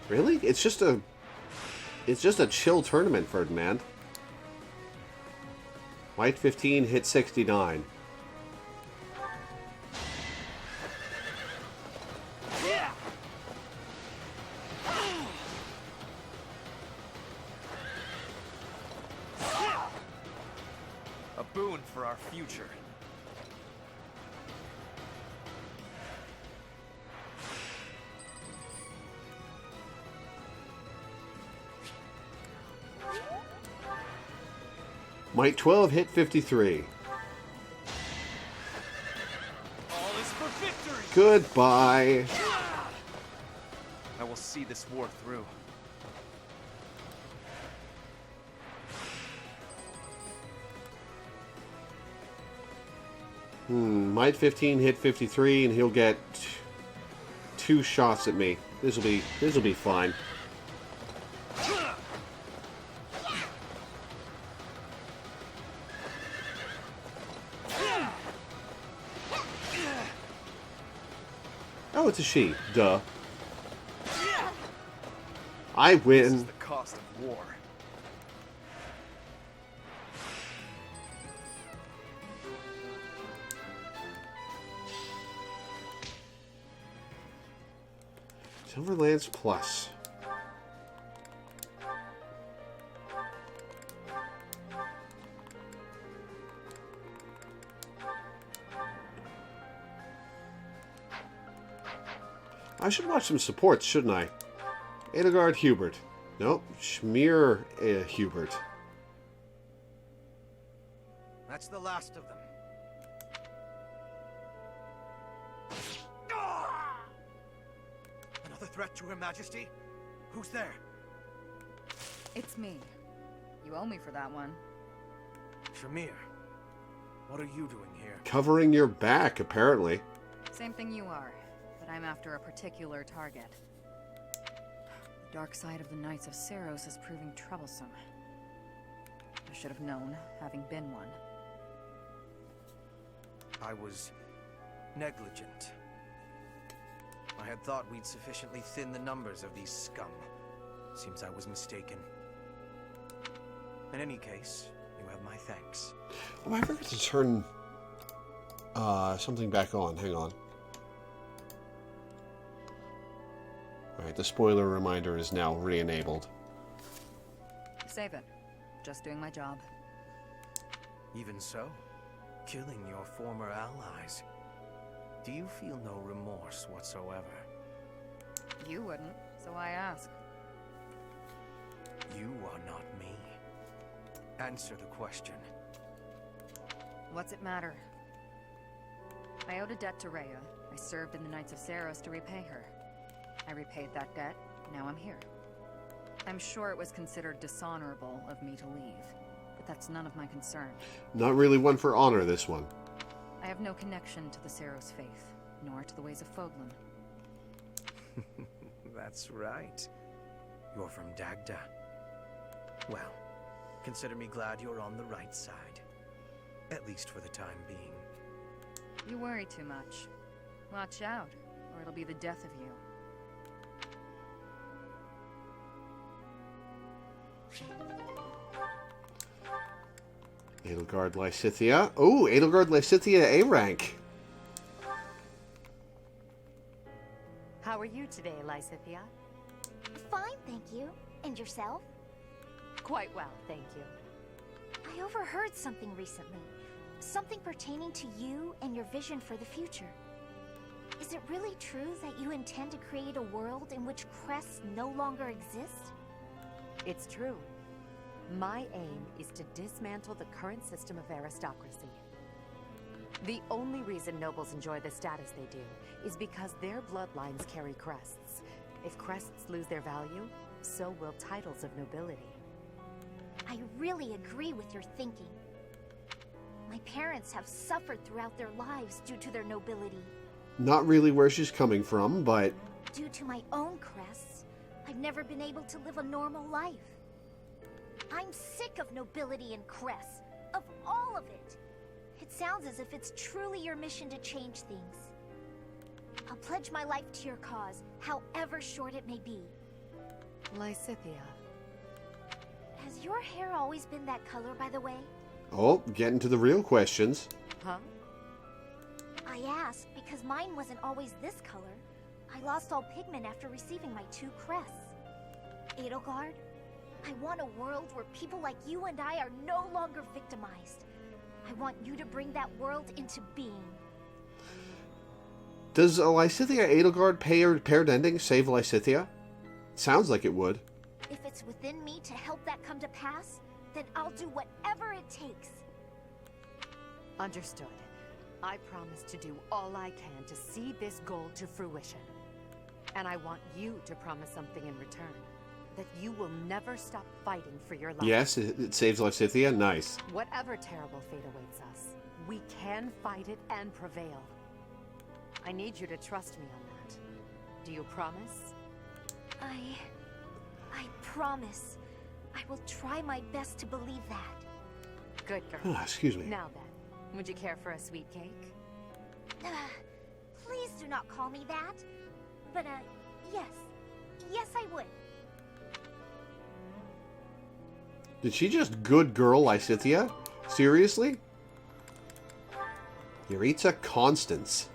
Really? It's just a chill tournament, Ferdinand. White 15 hit 69. A boon for our future. Might 12 hit 53. All is for victory. Goodbye. I will see this war through. Might 15 hit 53, and he'll get 2 shots at me. This'll be fine. Oh, it's a she. Duh. I win. This is the cost of war. Silverlands Plus. I should watch some supports, shouldn't I? Edelgard Hubert. Nope. Schmier Hubert. That's the last of them. Another threat to Her Majesty? Who's there? It's me. You owe me for that one. Shamir, what are you doing here? Covering your back, apparently. Same thing you are, but I'm after a particular target. The dark side of the Knights of Seros is proving troublesome. I should have known, having been one. I was negligent. I had thought we'd sufficiently thin the numbers of these scum. Seems I was mistaken. In any case, you have my thanks. Oh, I forgot to turn something back on. Hang on. Alright, the spoiler reminder is now re-enabled. Save it. Just doing my job. Even so, killing your former allies. Do you feel no remorse whatsoever? You wouldn't, so I ask. You are not me. Answer the question. What's it matter? I owed a debt to Rhea. I served in the Knights of Seros to repay her. I repaid that debt, now I'm here. I'm sure it was considered dishonorable of me to leave, but that's none of my concern. Not really one for honor, this one. I have no connection to the Seros faith, nor to the ways of Foglin. That's right. You're from Dagda. Well, consider me glad you're on the right side. At least for the time being. You worry too much. Watch out, or it'll be the death of you. Edelgard Lysithea. Oh, Edelgard Lysithea A rank. How are you today, Lysithea? Fine, thank you. And yourself? Quite well, thank you. I overheard something recently. Something pertaining to you and your vision for the future. Is it really true that you intend to create a world in which crests no longer exist? It's true. My aim is to dismantle the current system of aristocracy. The only reason nobles enjoy the status they do is because their bloodlines carry crests. If crests lose their value, so will titles of nobility. I really agree with your thinking. My parents have suffered throughout their lives due to their nobility. Not really where she's coming from, but... Due to my own crests, I've never been able to live a normal life. I'm sick of nobility and crests. Of all of it. It sounds as if it's truly your mission to change things. I'll pledge my life to your cause, however short it may be. Lysithea. Has your hair always been that color, by the way? Oh, getting to the real questions. Huh? I ask because mine wasn't always this color. I lost all pigment after receiving my 2 crests. Edelgard, I want a world where people like you and I are no longer victimized. I want you to bring that world into being. Does Lysithea Edelgard paired ending save Lysithea? Sounds like it would. If it's within me to help that come to pass, then I'll do whatever it takes. Understood. I promise to do all I can to see this goal to fruition. And I want you to promise something in return. That you will never stop fighting for your life. Yes, it saves Lysithea. Nice. Whatever terrible fate awaits us, we can fight it and prevail. I need you to trust me on that. Do you promise? I promise. I will try my best to believe that. Good girl. Excuse me. Now then, would you care for a sweet cake? Please do not call me that. But, yes. Yes, I would. Did she just good girl Lysithea? Seriously? Yuritsa Constance.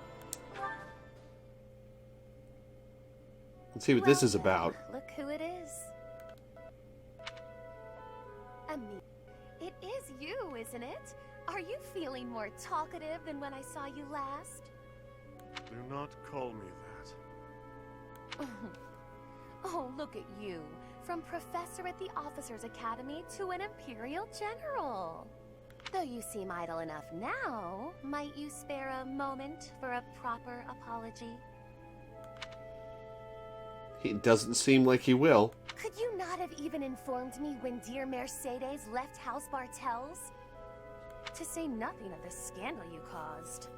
Let's see what this is about. Look who it is. It is you, isn't it? Are you feeling more talkative than when I saw you last? Do not call me that. Oh, look at you. From professor at the Officers Academy to an Imperial General. Though you seem idle enough now, might you spare a moment for a proper apology? It doesn't seem like he will. Could you not have even informed me when dear Mercedes left House Bartels? To say nothing of the scandal you caused.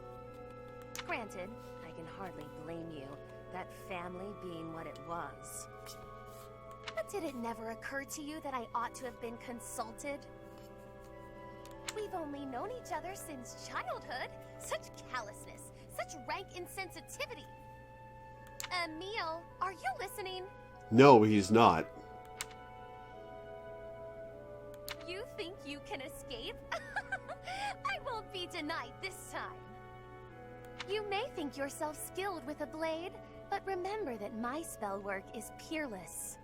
Granted, I can hardly blame you, that family being what it was. But did it never occur to you that I ought to have been consulted? We've only known each other since childhood. Such callousness, such rank insensitivity. Emil, are you listening? No, he's not. You think you can escape? I won't be denied this time. You may think yourself skilled with a blade, but remember that my spell work is peerless.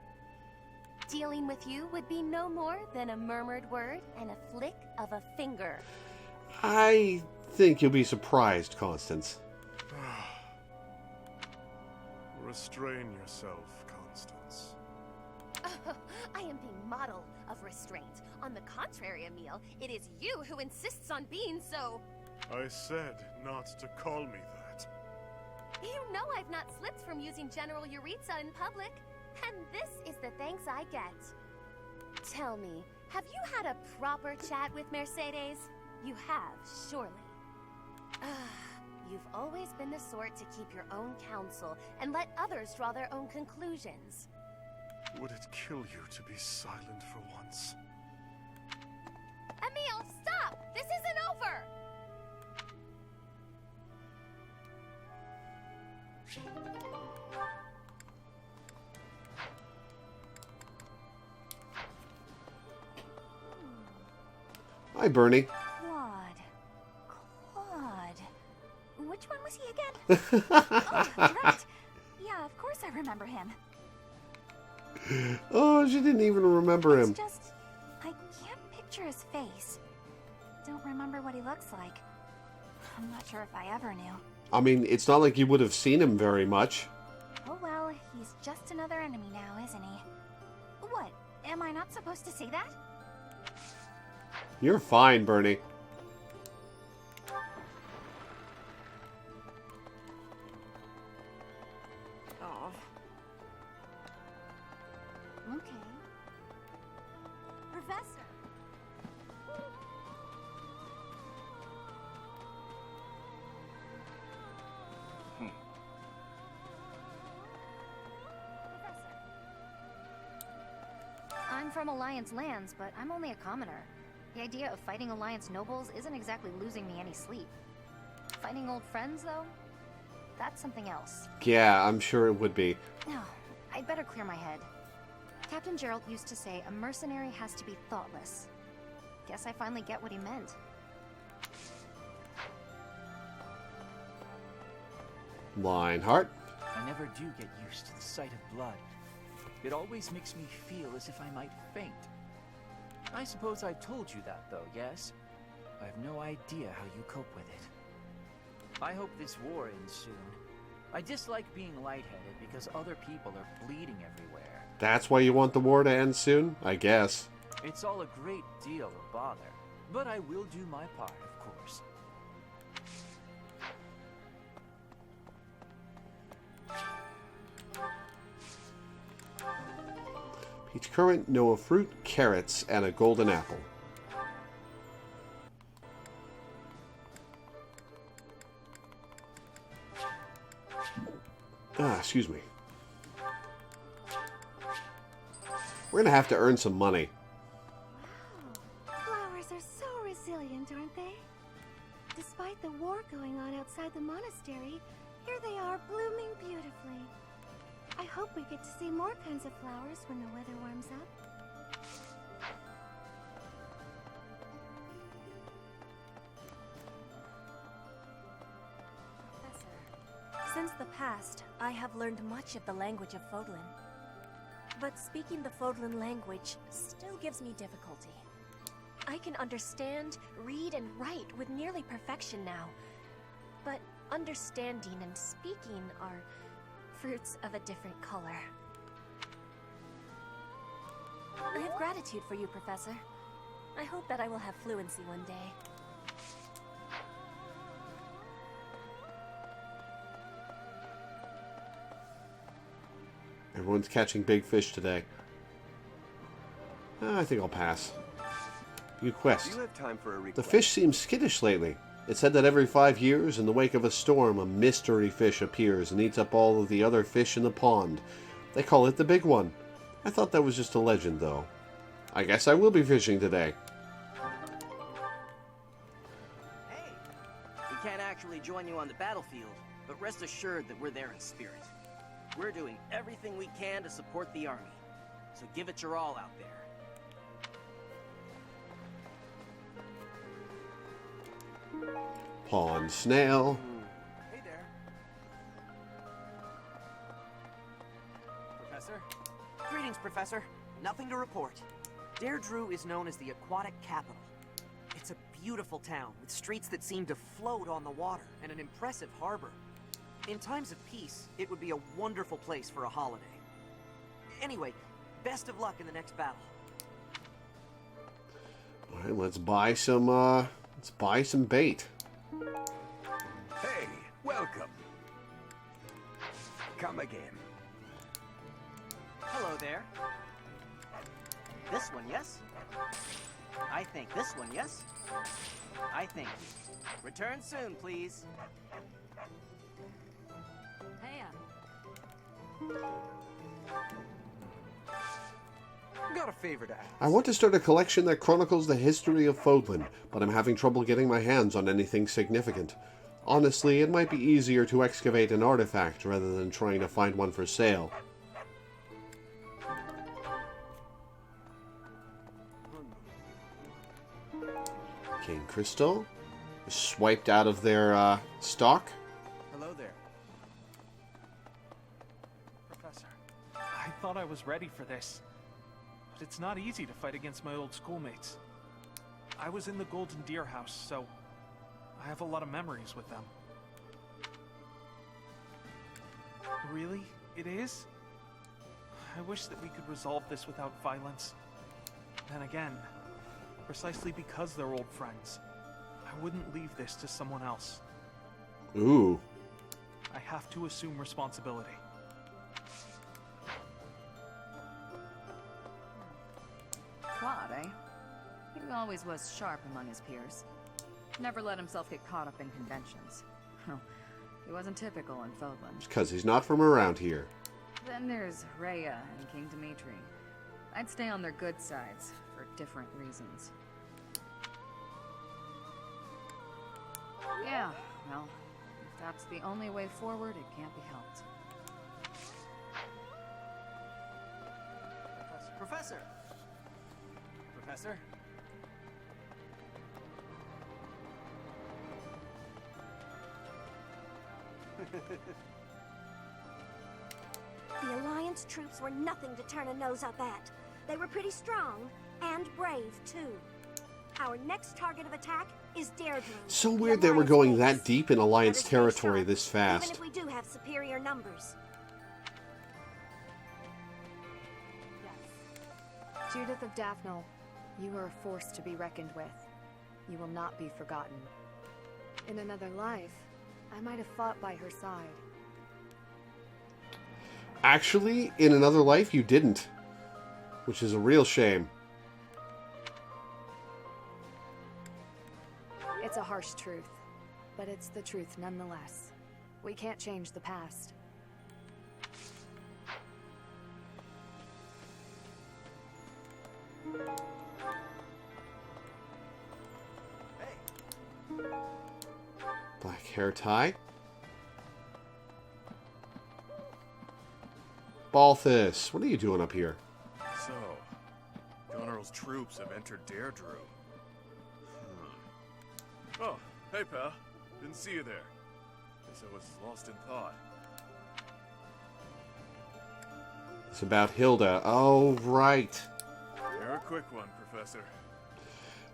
Dealing with you would be no more than a murmured word and a flick of a finger. I think you'll be surprised, Constance. Restrain yourself, Constance. I am the model of restraint. On the contrary, Emil, it is you who insists on being so. I said not to call me that. You know I've not slipped from using General Euritza in public, and this is the thanks I get. Tell me, have you had a proper chat with Mercedes? You have, surely. You've always been the sort to keep your own counsel and let others draw their own conclusions. Would it kill you to be silent for once? Emil, stop! This isn't over! Hi, Bernie. Claude. Which one was he again? Oh, right. Yeah, of course I remember him. Oh, she didn't even remember him. It's just, I can't picture his face. Don't remember what he looks like. I'm not sure if I ever knew. I mean, it's not like you would have seen him very much. Oh well, he's just another enemy now, isn't he? What? Am I not supposed to say that? You're fine, Bernie. Oh. Okay. Professor! I'm from Alliance lands, but I'm only a commoner. The idea of fighting Alliance nobles isn't exactly losing me any sleep. Fighting old friends, though? That's something else. Yeah, I'm sure it would be. No, I'd better clear my head. Captain Gerald used to say a mercenary has to be thoughtless. Guess I finally get what he meant. Lionheart. I never do get used to the sight of blood. It always makes me feel as if I might faint. I suppose I told you that, though, yes? I have no idea how you cope with it. I hope this war ends soon. I dislike being lightheaded because other people are bleeding everywhere. That's why you want the war to end soon? I guess. It's all a great deal of bother, but I will do my part, of course. Peach currant, Noah fruit, carrots, and a golden apple. Excuse me. We're gonna have to earn some money. Flowers are so resilient, aren't they? Despite the war going on outside the monastery, here they are blooming beautifully. I hope we get to see more kinds of flowers when the weather warms up. Since the past, I have learned much of the language of Fodlan. But speaking the Fodlan language still gives me difficulty. I can understand, read, and write with nearly perfection now. But understanding and speaking are fruits of a different color. I have gratitude for you, Professor. I hope that I will have fluency one day. Everyone's catching big fish today. I think I'll pass. New quest. Do you have time for a request? The fish seems skittish lately. It said that every 5 years, in the wake of a storm, a mystery fish appears and eats up all of the other fish in the pond. They call it the big one. I thought that was just a legend, though. I guess I will be fishing today. Hey! We can't actually join you on the battlefield, but rest assured that we're there in spirit. We're doing everything we can to support the army, so give it your all out there. Pond snail. Hey there. Professor? Greetings, Professor. Nothing to report. Deirdre is known as the aquatic capital. It's a beautiful town with streets that seem to float on the water and an impressive harbor. In times of peace, it would be a wonderful place for a holiday. Anyway, best of luck in the next battle. All right, let's buy some bait. Hey, welcome. Come again. Hello there. This one, yes? I think this one, yes? I think. Return soon, please. Got a favor to ask. I want to start a collection that chronicles the history of Fodlan, but I'm having trouble getting my hands on anything significant. Honestly, it might be easier to excavate an artifact rather than trying to find one for sale. King Crystal is swiped out of their stock. Hello there. Professor, I thought I was ready for this. But it's not easy to fight against my old schoolmates. I was in the Golden Deer House, so I have a lot of memories with them. Really? It is? I wish that we could resolve this without violence. Then again, precisely because they're old friends, I wouldn't leave this to someone else. Ooh. I have to assume responsibility. Claude, eh? He always was sharp among his peers. Never let himself get caught up in conventions. He wasn't typical in Fodlan. Because he's not from around here. Then there's Rhea and King Dimitri. I'd stay on their good sides, for different reasons. Yeah, well, if that's the only way forward, it can't be helped. Professor! Professor? The Alliance troops were nothing to turn a nose up at. They were pretty strong, and brave, too. Our next target of attack is Deirdre. So weird they were going that deep in Alliance territory this Even fast. if we do have superior numbers. Judith of Daphne, you are a force to be reckoned with. You will not be forgotten. In another life, I might have fought by her side. Actually, in another life, you didn't. Which is a real shame. It's a harsh truth, but it's the truth nonetheless. We can't change the past. Black hair tie. Balthus, what are you doing up here? So, Gunneral's troops have entered Deirdre. Oh, hey pal. Didn't see you there. Guess I was lost in thought. It's about Hilda. Oh, right. You're a quick one, Professor.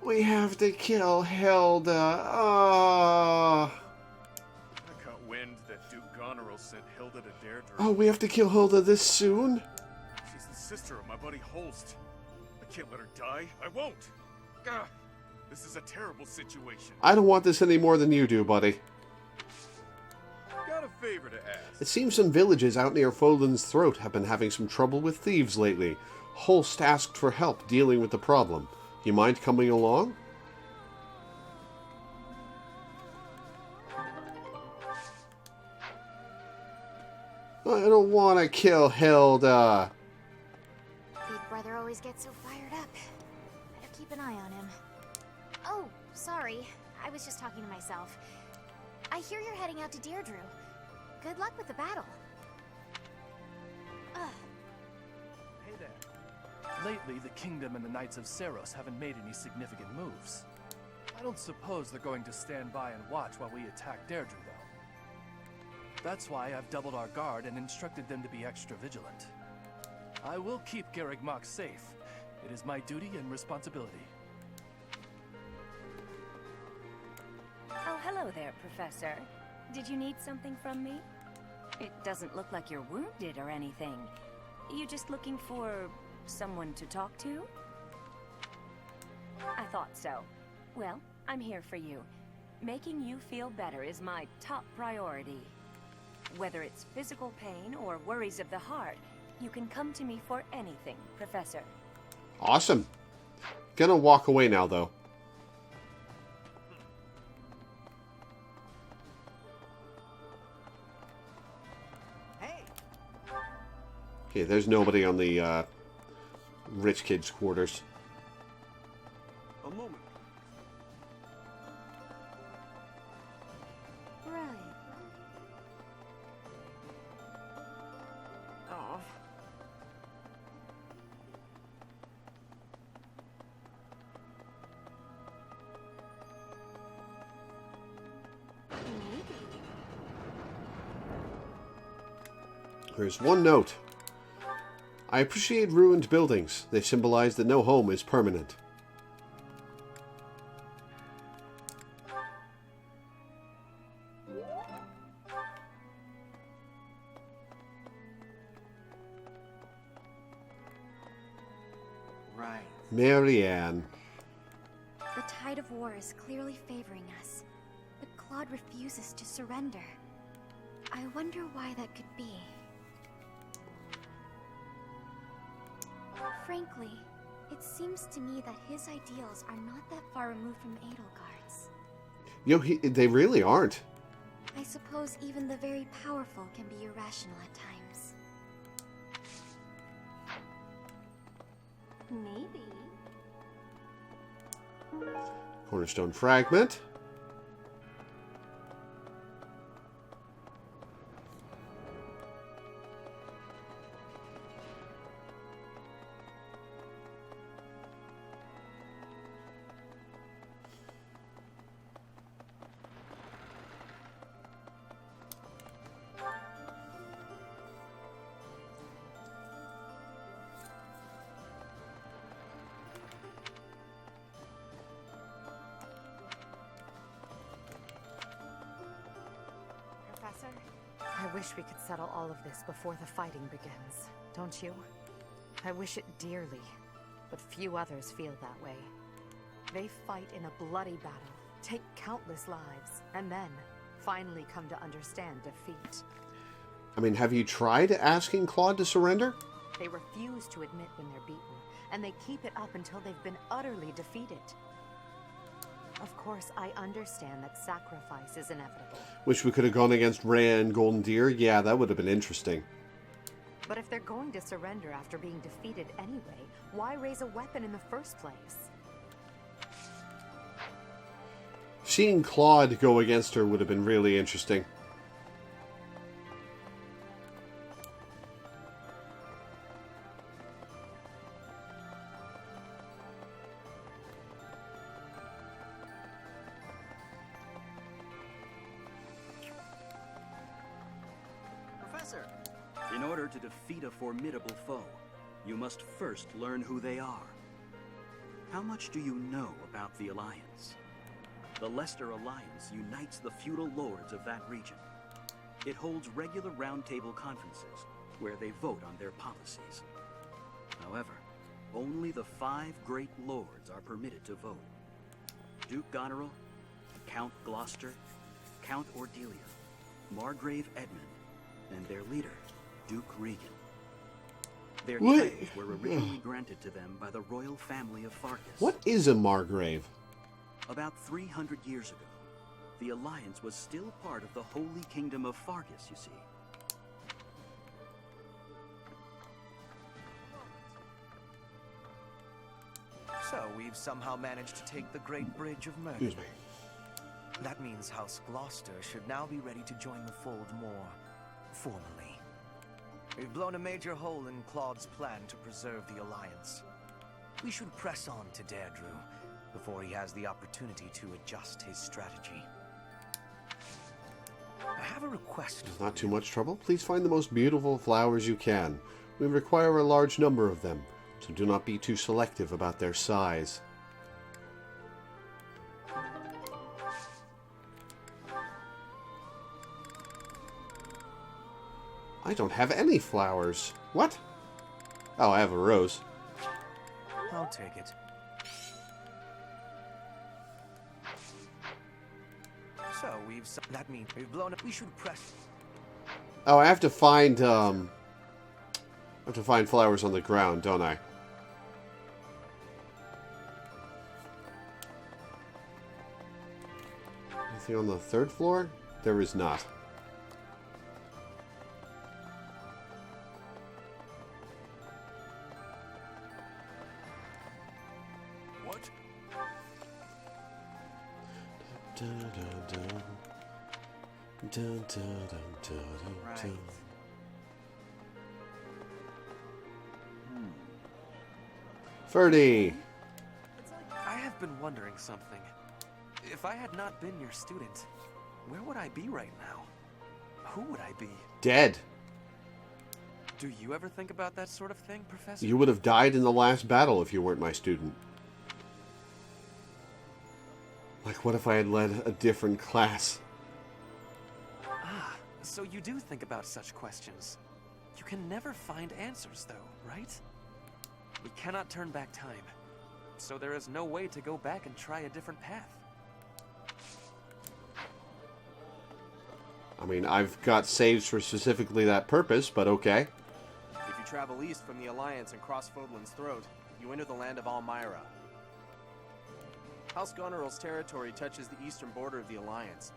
We have to kill Hilda. Oh. I caught wind that Duke Goneril sent Hilda to Deirdre. Oh, we have to kill Hilda this soon? She's the sister of my buddy Holst. I can't let her die. I won't. Gah. This is a terrible situation. I don't want this any more than you do, buddy. Got a favor to ask. It seems some villages out near Folan's Throat have been having some trouble with thieves lately. Holst asked for help dealing with the problem. You mind coming along? I don't want to kill Hilda. Big brother always gets so fired up. Better keep an eye on him. Oh, sorry. I was just talking to myself. I hear you're heading out to Deirdre. Good luck with the battle. Ugh. Hey there. Lately, the Kingdom and the Knights of Seros haven't made any significant moves. I don't suppose they're going to stand by and watch while we attack Deirdre, though. That's why I've doubled our guard and instructed them to be extra vigilant. I will keep Garreg Mach safe. It is my duty and responsibility. Oh, hello there, Professor. Did you need something from me? It doesn't look like you're wounded or anything. You just looking for someone to talk to? I thought so. Well, I'm here for you. Making you feel better is my top priority. Whether it's physical pain or worries of the heart, you can come to me for anything, Professor. Awesome. Gonna walk away now, though. Okay, there's nobody on the rich kids' quarters. A moment. Right. Oh. There's one note. I appreciate ruined buildings. They symbolize that no home is permanent. Right. Marianne. The tide of war is clearly favoring us, but Claude refuses to surrender. I wonder why that could be. Frankly, it seems to me that his ideals are not that far removed from Edelgard's. Yo, they really aren't. I suppose even the very powerful can be irrational at times. Maybe. Cornerstone fragment. Professor? I wish we could settle all of this before the fighting begins, don't you? I wish it dearly, but few others feel that way. They fight in a bloody battle, take countless lives, and then finally come to understand defeat. I mean, have you tried asking Claude to surrender? They refuse to admit when they're beaten, and they keep it up until they've been utterly defeated. Of course, I understand that sacrifice is inevitable. Wish we could have gone against Rhea and Golden Deer. Yeah, that would have been interesting. But if they're going to surrender after being defeated anyway, why raise a weapon in the first place? Seeing Claude go against her would have been really interesting. Professor! In order to defeat a formidable foe, you must first learn who they are. How much do you know about the Alliance? The Leicester Alliance unites the feudal lords of that region. It holds regular roundtable conferences where they vote on their policies. However, only the 5 great lords are permitted to vote. Duke Goneril, Count Gloucester, Count Ordelia, Margrave Edmund, and their leader, Duke Regan. Their titles were originally granted to them by the royal family of Farkas. What is a Margrave? About 300 years ago, the Alliance was still part of the Holy Kingdom of Farkas, you see. So we've somehow managed to take the Great Bridge of Murder. Excuse me. That means House Gloucester should now be ready to join the fold more formally. We've blown a major hole in Claude's plan to preserve the Alliance. We should press on to Deirdre before he has the opportunity to adjust his strategy. I have a request. Not too much trouble. Please find the most beautiful flowers you can. We require a large number of them, so do not be too selective about their size. I don't have any flowers. What? Oh, I have a rose. I'll take it. So that means we've blown up. We should press. Oh, I have to find flowers on the ground, don't I? Anything on the 3rd floor? There is not. What? Right. Ferdy! I have been wondering something. If I had not been your student, where would I be right now? Who would I be? Dead. Do you ever think about that sort of thing, Professor? You would have died in the last battle if you weren't my student. Like, what if I had led a different class? Ah, so you do think about such questions. You can never find answers, though, right? We cannot turn back time, so there is no way to go back and try a different path. I mean, I've got saves for specifically that purpose, but okay. If you travel east from the Alliance and cross Fodlan's Throat, you enter the land of Almyra. House Goneril's territory touches the eastern border of the Alliance.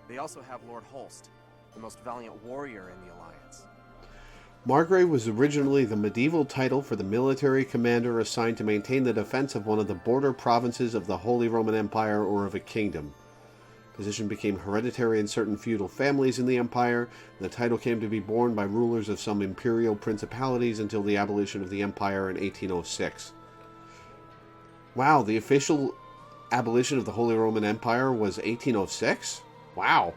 They also have Lord Holst, the most valiant warrior in the Alliance. Margrave was originally the medieval title for the military commander assigned to maintain the defense of one of the border provinces of the Holy Roman Empire or of a kingdom. The position became hereditary in certain feudal families in the empire, and the title came to be borne by rulers of some imperial principalities until the abolition of the empire in 1806. Wow, the official abolition of the Holy Roman Empire was 1806? Wow.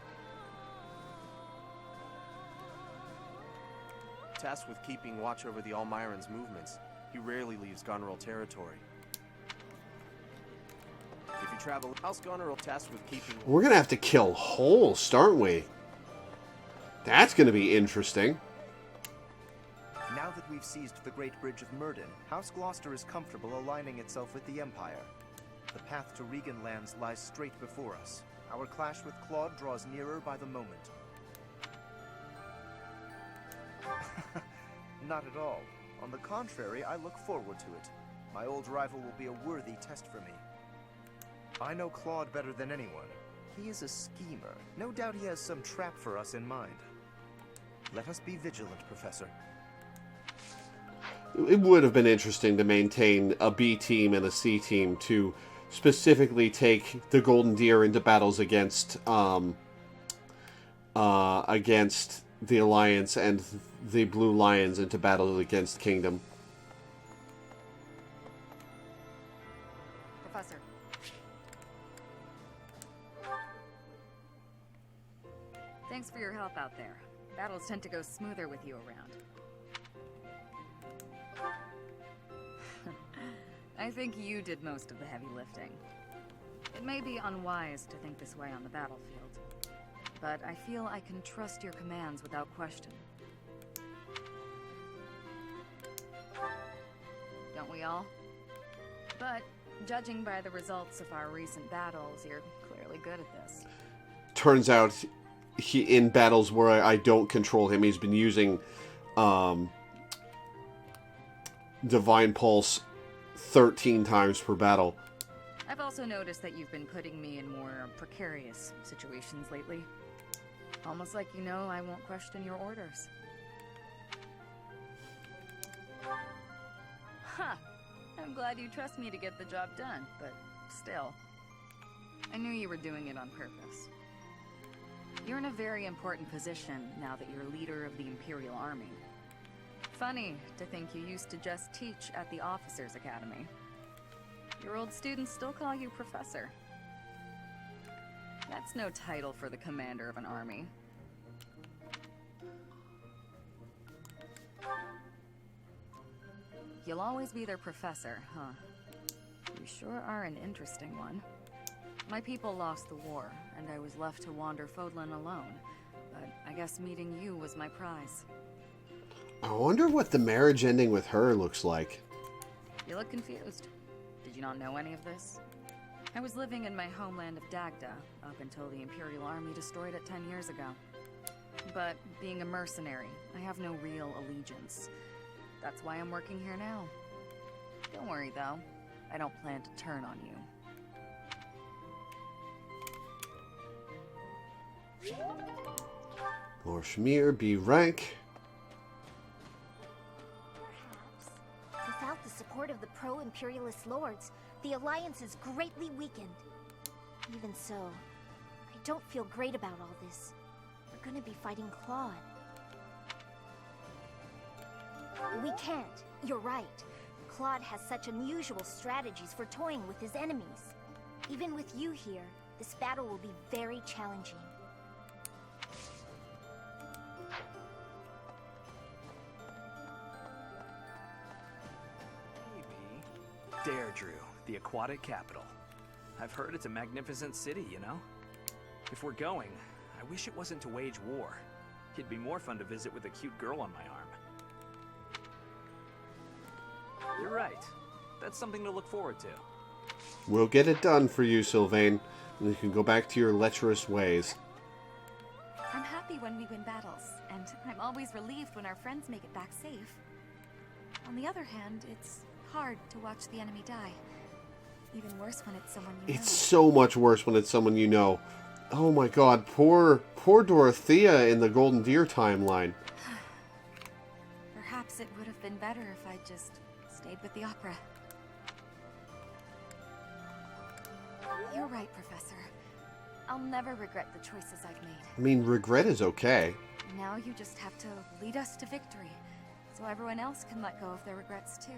Tasked with keeping watch over the Almyrans' movements, he rarely leaves Goneril territory. If you travel, House Goneril tasked with keeping... We're going to have to kill Holst, aren't we? That's going to be interesting. Now that we've seized the Great Bridge of Murden, House Gloucester is comfortable aligning itself with the Empire. The path to Regan lands lies straight before us. Our clash with Claude draws nearer by the moment. Not at all. On the contrary, I look forward to it. My old rival will be a worthy test for me. I know Claude better than anyone. He is a schemer. No doubt he has some trap for us in mind. Let us be vigilant, Professor. It would have been interesting to maintain a B team and a C team to specifically take the Golden Deer into battles against the Alliance and the Blue Lions into battle against Kingdom. Professor. Thanks for your help out there. Battles tend to go smoother with you around. I think you did most of the heavy lifting. It may be unwise to think this way on the battlefield, but I feel I can trust your commands without question. Don't we all? But, judging by the results of our recent battles, you're clearly good at this. Turns out, in battles where I don't control him, he's been using Divine Pulse 13 times per battle. I've also noticed that you've been putting me in more precarious situations lately. Almost like you know I won't question your orders. Huh. I'm glad you trust me to get the job done, but still. I knew you were doing it on purpose. You're in a very important position now that you're leader of the Imperial Army. Funny to think you used to just teach at the Officers' Academy. Your old students still call you Professor. That's no title for the commander of an army. You'll always be their professor, huh? You sure are an interesting one. My people lost the war, and I was left to wander Fodlan alone. But I guess meeting you was my prize. I wonder what the marriage ending with her looks like. You look confused. Did you not know any of this? I was living in my homeland of Dagda, up until the Imperial Army destroyed it 10 years ago. But being a mercenary, I have no real allegiance. That's why I'm working here now. Don't worry, though. I don't plan to turn on you. Lord Shamir, B rank. Without the support of the pro-imperialist lords, the Alliance is greatly weakened. Even so, I don't feel great about all this. We're gonna be fighting Claude. We can't. You're right. Claude has such unusual strategies for toying with his enemies. Even with you here, this battle will be very challenging. Deirdre, the aquatic capital. I've heard it's a magnificent city, you know? If we're going, I wish it wasn't to wage war. It'd be more fun to visit with a cute girl on my arm. You're right. That's something to look forward to. We'll get it done for you, Sylvain, and you can go back to your lecherous ways. I'm happy when we win battles, and I'm always relieved when our friends make it back safe. On the other hand, it's hard to watch the enemy die. Even worse when it's someone you know. It's so much worse when it's someone you know. Oh my god, poor Dorothea in the Golden Deer timeline. Perhaps it would have been better if I just stayed with the opera. You're right, Professor. I'll never regret the choices I've made. I mean, regret is okay. Now you just have to lead us to victory, so everyone else can let go of their regrets too.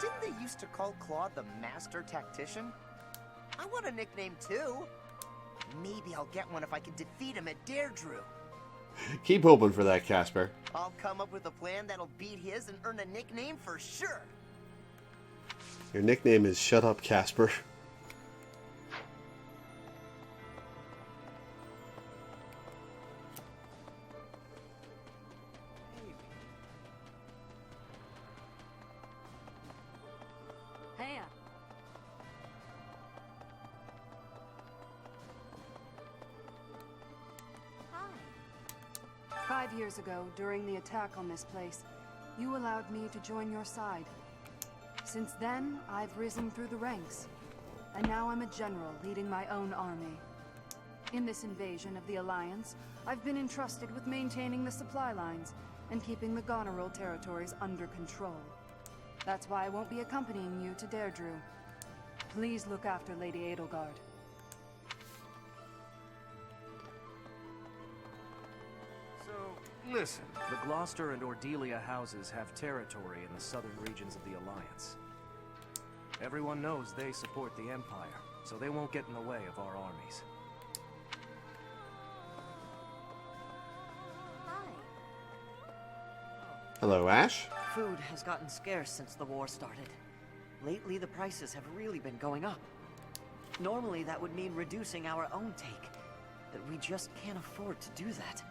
Didn't they used to call Claude the Master Tactician? I want a nickname too. Maybe I'll get one if I can defeat him at Deirdre. Keep hoping for that, Casper. I'll come up with a plan that'll beat his and earn a nickname for sure. Your nickname is Shut Up, Casper. Hey. 5 years ago, during the attack on this place, you allowed me to join your side. Since then, I've risen through the ranks, and now I'm a general leading my own army. In this invasion of the Alliance, I've been entrusted with maintaining the supply lines and keeping the Goneril territories under control. That's why I won't be accompanying you to Deirdre. Please look after Lady Edelgard. Listen, the Gloucester and Ordelia houses have territory in the southern regions of the Alliance. Everyone knows they support the Empire, so they won't get in the way of our armies. Hello, Ash. Food has gotten scarce since the war started. Lately, the prices have really been going up. Normally, that would mean reducing our own take, but we just can't afford to do that.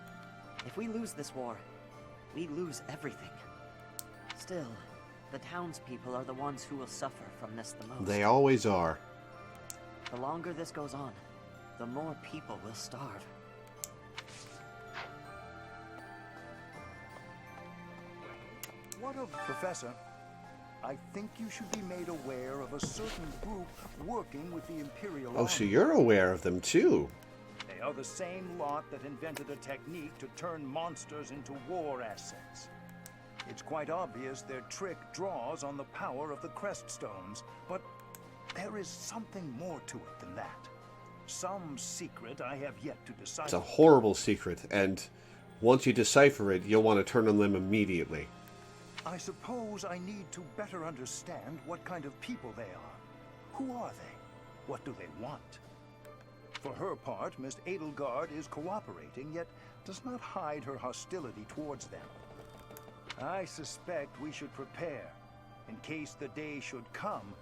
If we lose this war, we lose everything. Still, the townspeople are the ones who will suffer from this the most. They always are. The longer this goes on, the more people will starve. What of... Professor, I think you should be made aware of a certain group working with the Imperial Oh, so Army. you're aware of them too. They are the same lot that invented a technique to turn monsters into war assets. It's quite obvious their trick draws on the power of the crest stones, but there is something more to it than that. Some secret I have yet to decipher. It's a horrible secret, and once you decipher it, you'll want to turn on them immediately. I suppose I need to better understand what kind of people they are. Who are they? What do they want? For her part, Miss Edelgard is cooperating, yet does not hide her hostility towards them. I suspect we should prepare, in case the day should come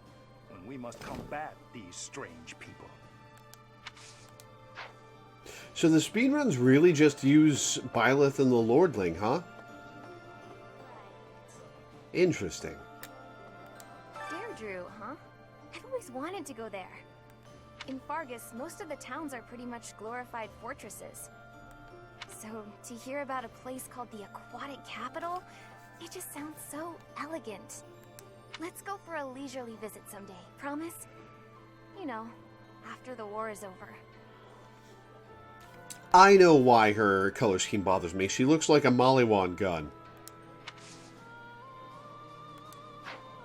when we must combat these strange people. So the speedruns really just use Byleth and the Lordling, huh? Interesting. Deirdre, huh? I've always wanted to go there. In Fargus, most of the towns are pretty much glorified fortresses. So, to hear about a place called the Aquatic Capital, it just sounds so elegant. Let's go for a leisurely visit someday, promise? You know, after the war is over. I know why her color scheme bothers me. She looks like a Maliwan gun.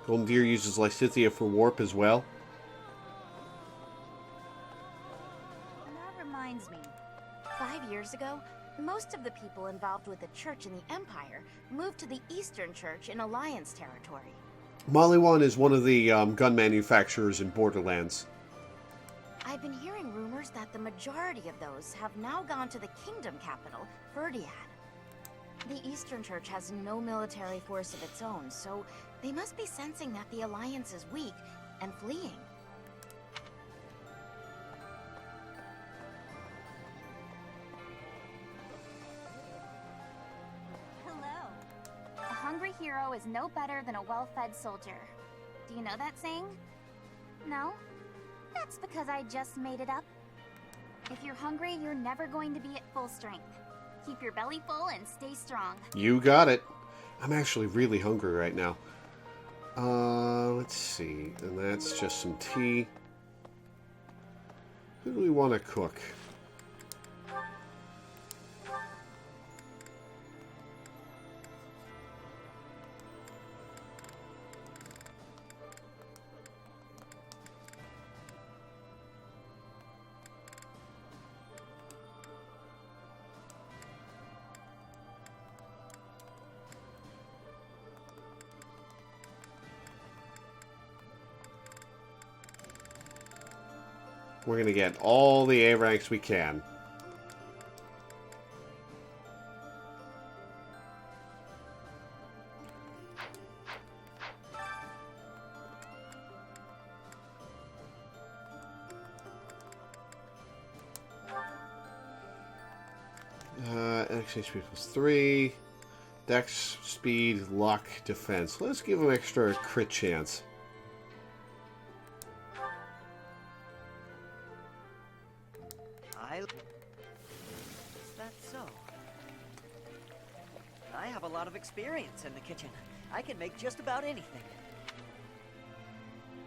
Golden Deer uses Lysithea for warp as well. That reminds me. 5 years ago, most of the people involved with the church in the Empire moved to the Eastern Church in Alliance territory. Maliwan is one of the gun manufacturers in Borderlands. I've been hearing rumors that the majority of those have now gone to the kingdom capital, Verdiad. The Eastern Church has no military force of its own, so they must be sensing that the Alliance is weak and fleeing. Hello. A hungry hero is no better than a well-fed soldier. Do you know that saying? No? That's because I just made it up. If you're hungry, you're never going to be at full strength. Keep your belly full and stay strong. You got it. I'm actually really hungry right now. Let's see. And that's just some tea. Who do we want to cook? We're going to get all the A ranks we can. XP equals 3. Dex, speed, luck, defense. Let's give them extra crit chance. Is that so? I have a lot of experience in the kitchen. I can make just about anything.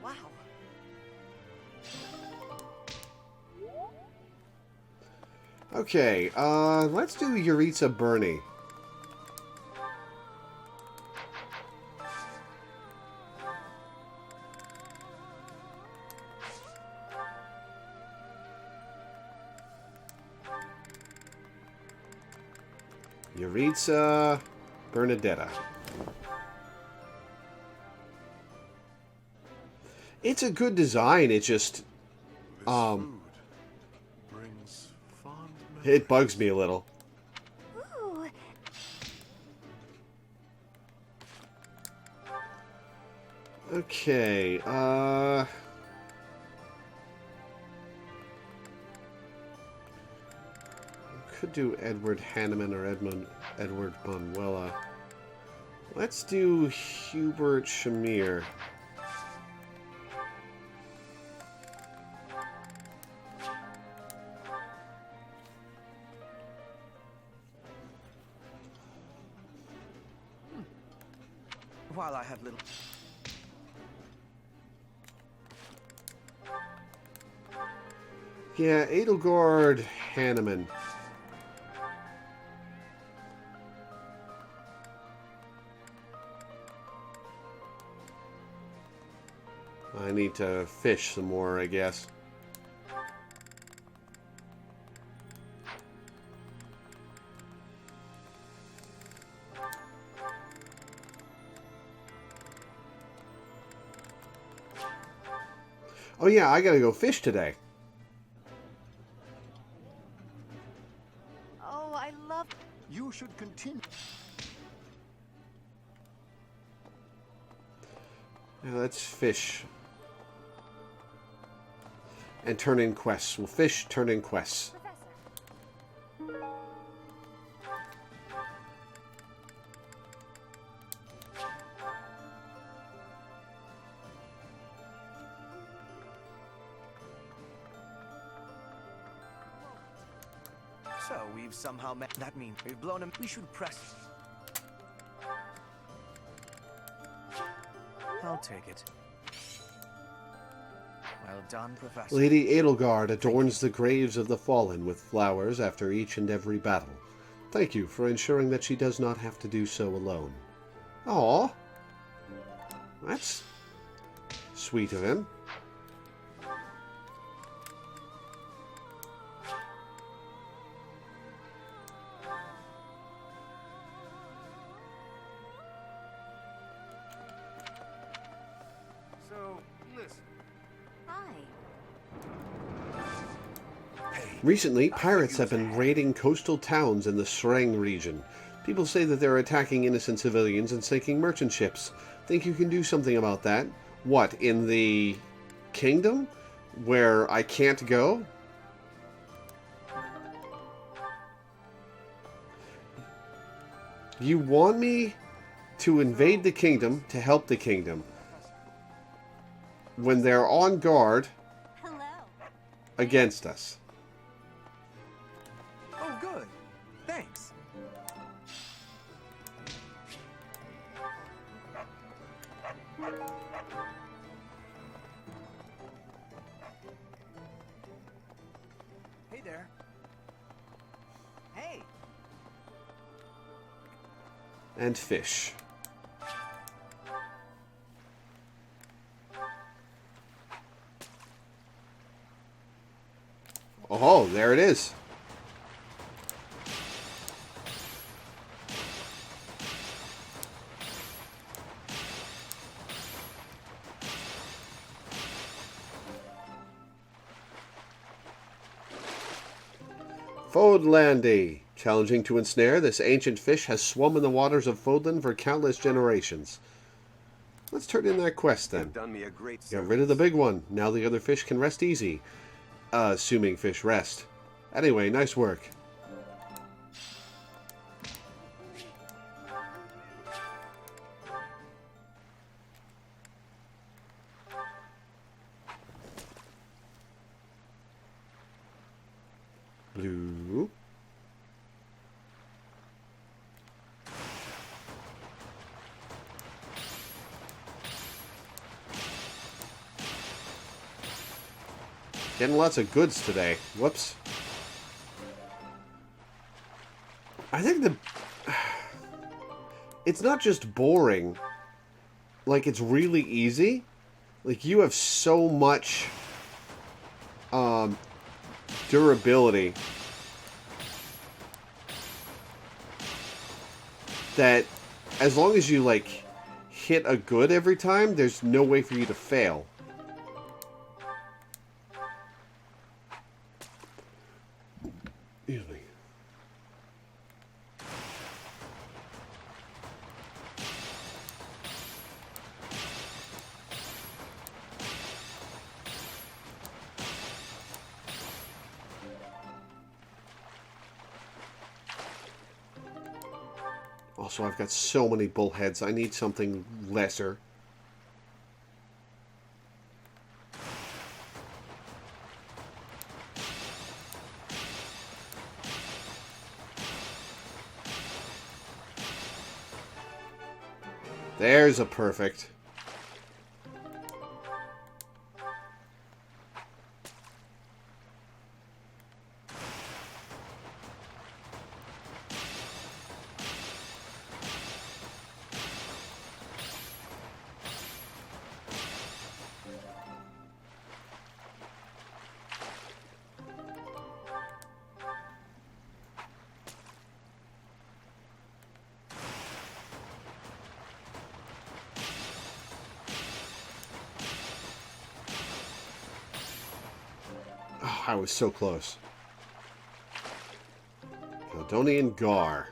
Wow. Okay, let's do Yuritsa Bernie. Yuritsa Bernadetta. It's a good design. It just, brings fond it bugs me a little. Ooh. Okay, could do Edward Hanneman or Edward Manuela. Let's do Hubert Shamir. While I have little... Yeah, Edelgard Hanneman. I need to fish some more, I guess. Oh yeah, I gotta go fish today. Oh, I love... You should continue. Yeah, let's fish. And turn in quests. We'll fish, turn in quests. So, we've somehow met... That means we've blown him. We should press... I'll take it. Well done, Professor. Lady Edelgard adorns the graves of the fallen with flowers after each and every battle. Thank you for ensuring that she does not have to do so alone. Aw. That's sweet of him. So, listen. Hi. Recently, pirates have been raiding coastal towns in the Sreng region. People say that they're attacking innocent civilians and sinking merchant ships. Think you can do something about that? What, in the kingdom? Where I can't go? You want me to invade the kingdom to help the kingdom when they're on guard against us. Oh, good. Thanks. Hey there. Hey. And fish. Oh, there it is. Fodlandy. Challenging to ensnare, this ancient fish has swum in the waters of Fodland for countless generations. Let's turn in that quest then. You've done me a great Get rid of the big one. Now the other fish can rest easy. Assuming fish rest. Anyway, nice work. Blue. Getting lots of goods today. Whoops. I think it's not just boring. Like, it's really easy. Like, you have so much durability that as long as you, like, hit a good every time, there's no way for you to fail. Excuse me. Also, I've got so many bullheads. I need something lesser. There's a perfect. Oh, I was so close. Caledonian Gar.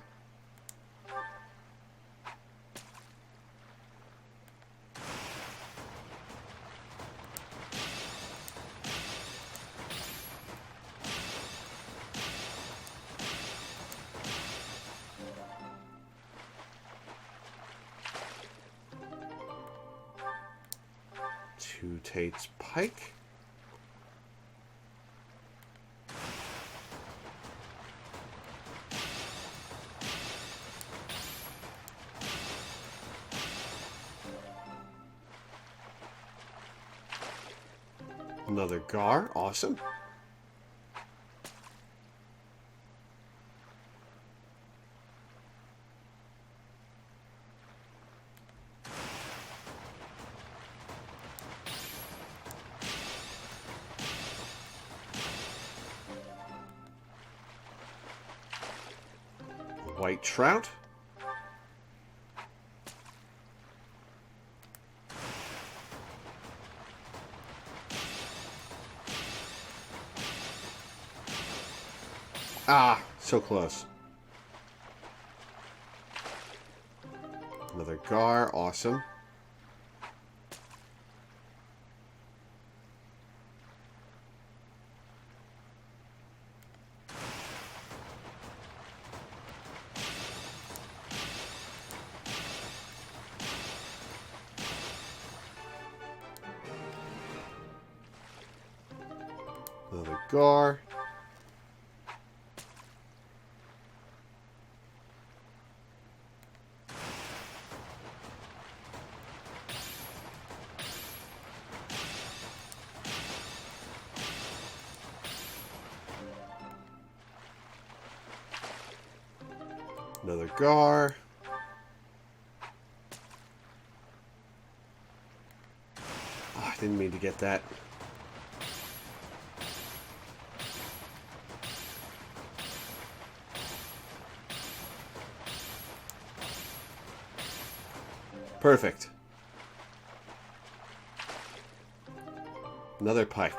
Two Tate's Pike. Another Gar, awesome. White Trout. Ah, so close. Another Gar, awesome. Another Gar. Another Gar. Oh, I didn't mean to get that. Perfect. Another Pike.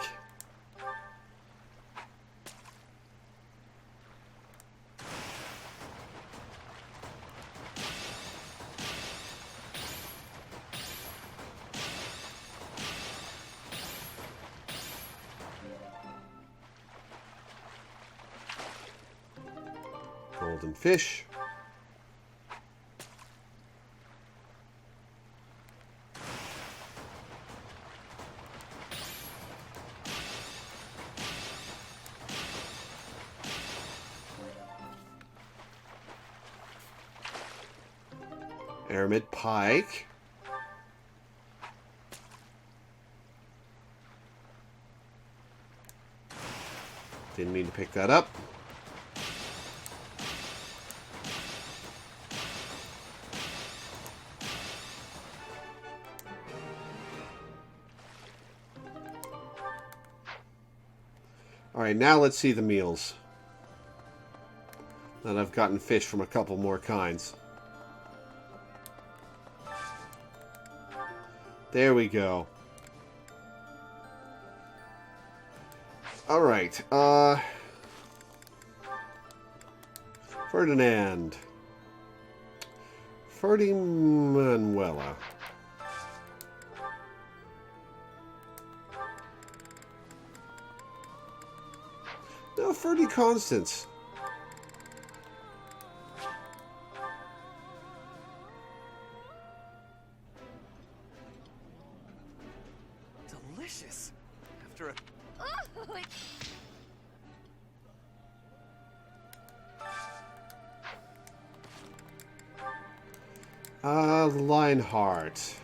Golden Fish. Aramid Pike. Didn't mean to pick that up. Alright, now let's see the meals. Now that I've gotten fish from a couple more kinds. There we go. Alright, Ferdinand. Ferdy Manuela. No, Ferdy Constance. Delicious. After a... Lionheart.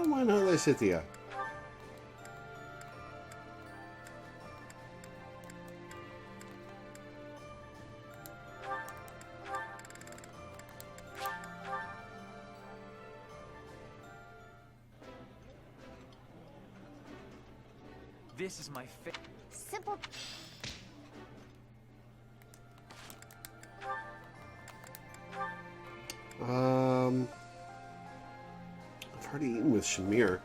Lionheart Lysithia. This is my Simple. I've already eaten with Shamir.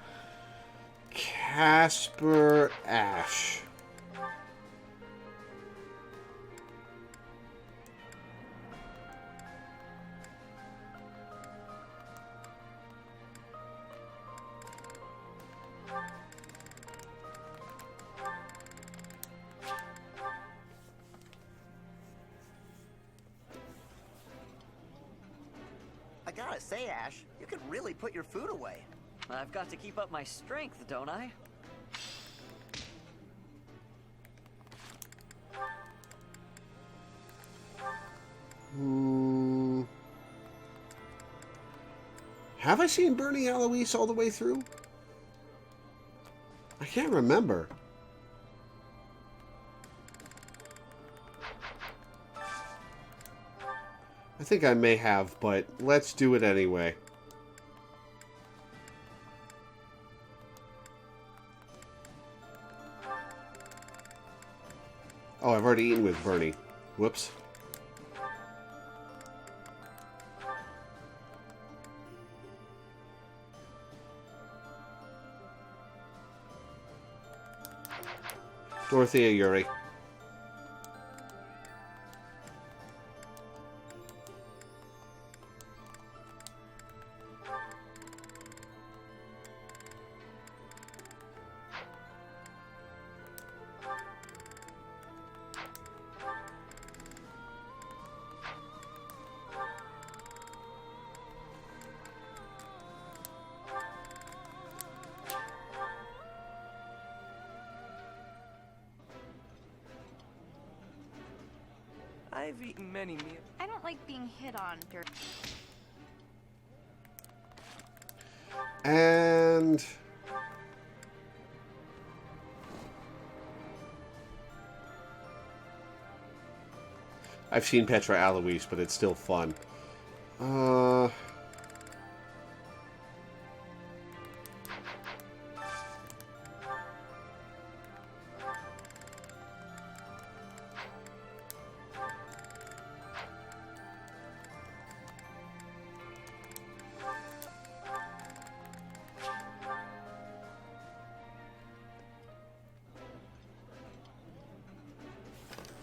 Casper Ash. I gotta say, Ash, you could really put your food away. I've got to keep up my strength, don't I? Have I seen Bernie Eloise all the way through? I can't remember. I think I may have, but let's do it anyway. Oh, I've already eaten with Bernie. Whoops. Dorothea Yuri. I've eaten many meals. I don't like being hit on during... And... I've seen Petra Alois, but it's still fun.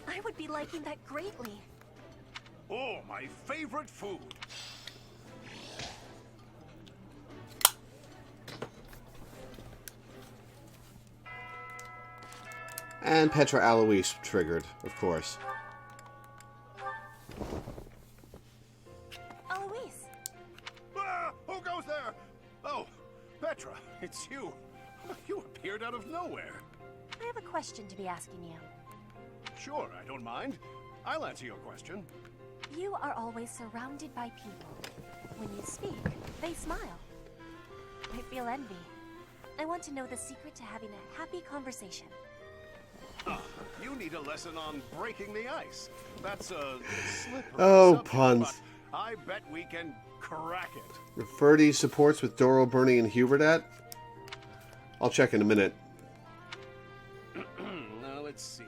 I would be liking that greatly. Oh, my favorite food. And Petra Alois triggered, of course. Eloise! Ah, who goes there? Oh, Petra, it's you. You appeared out of nowhere. I have a question to be asking you. Sure, I don't mind. I'll answer your question. You are always surrounded by people. When you speak, they smile. I feel envy. I want to know the secret to having a happy conversation. Ah, you need a lesson on breaking the ice. That's a slippery Oh, subject, puns. but I bet we can crack it. Ferdy supports with Doro, Bernie, and Hubert. I'll check in a minute. Now, let's see.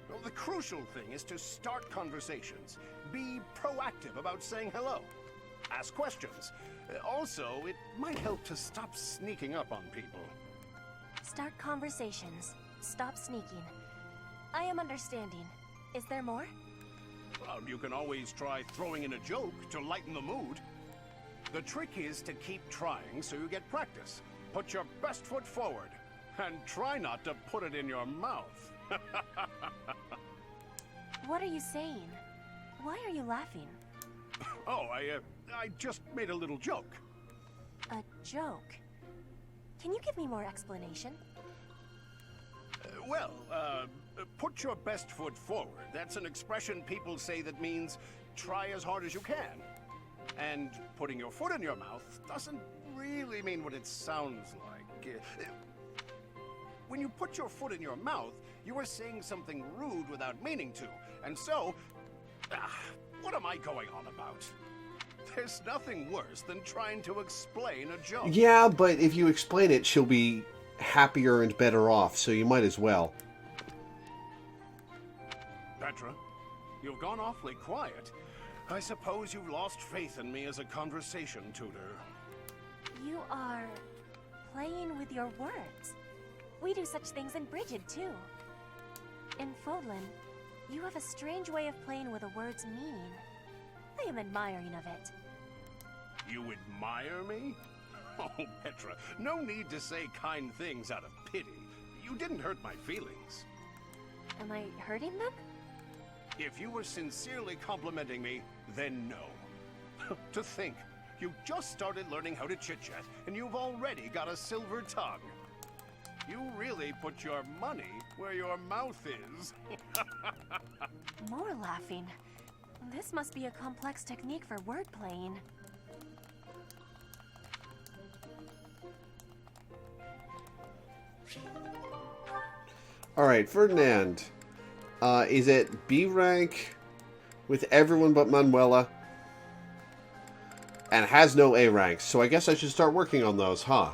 Well, the crucial thing is to start conversations. Be proactive about saying hello. Ask questions. Also, it might help to stop sneaking up on people. Start conversations. stop sneaking. I am understanding. Is there more? Well, you can always try throwing in a joke to lighten the mood. The trick is to keep trying so you get practice. Put your best foot forward, and try not to put it in your mouth. What are you saying? Why are you laughing? Oh, I just made a little joke. A joke? Can you give me more explanation? Well, put your best foot forward. That's an expression people say that means try as hard as you can. And putting your foot in your mouth doesn't really mean what it sounds like. When you put your foot in your mouth, you are saying something rude without meaning to. And so, what am I going on about? There's nothing worse than trying to explain a joke. Yeah, but if you explain it, she'll be happier and better off, so you might as well. Petra, you've gone awfully quiet. I suppose you've lost faith in me as a conversation tutor. You are playing with your words. We do such things in Brigid, too. In Fodlan, you have a strange way of playing with a word's meaning. I am admiring of it. You admire me? Oh, Petra, no need to say kind things out of pity. You didn't hurt my feelings. Am I hurting them? If you were sincerely complimenting me, then no. To think, you just started learning how to chit-chat, and you've already got a silver tongue. You really put your money where your mouth is. More laughing. This must be a complex technique for word playing. Alright, Ferdinand. Is it B rank with everyone but Manuela? And has no A ranks, so I guess I should start working on those, huh?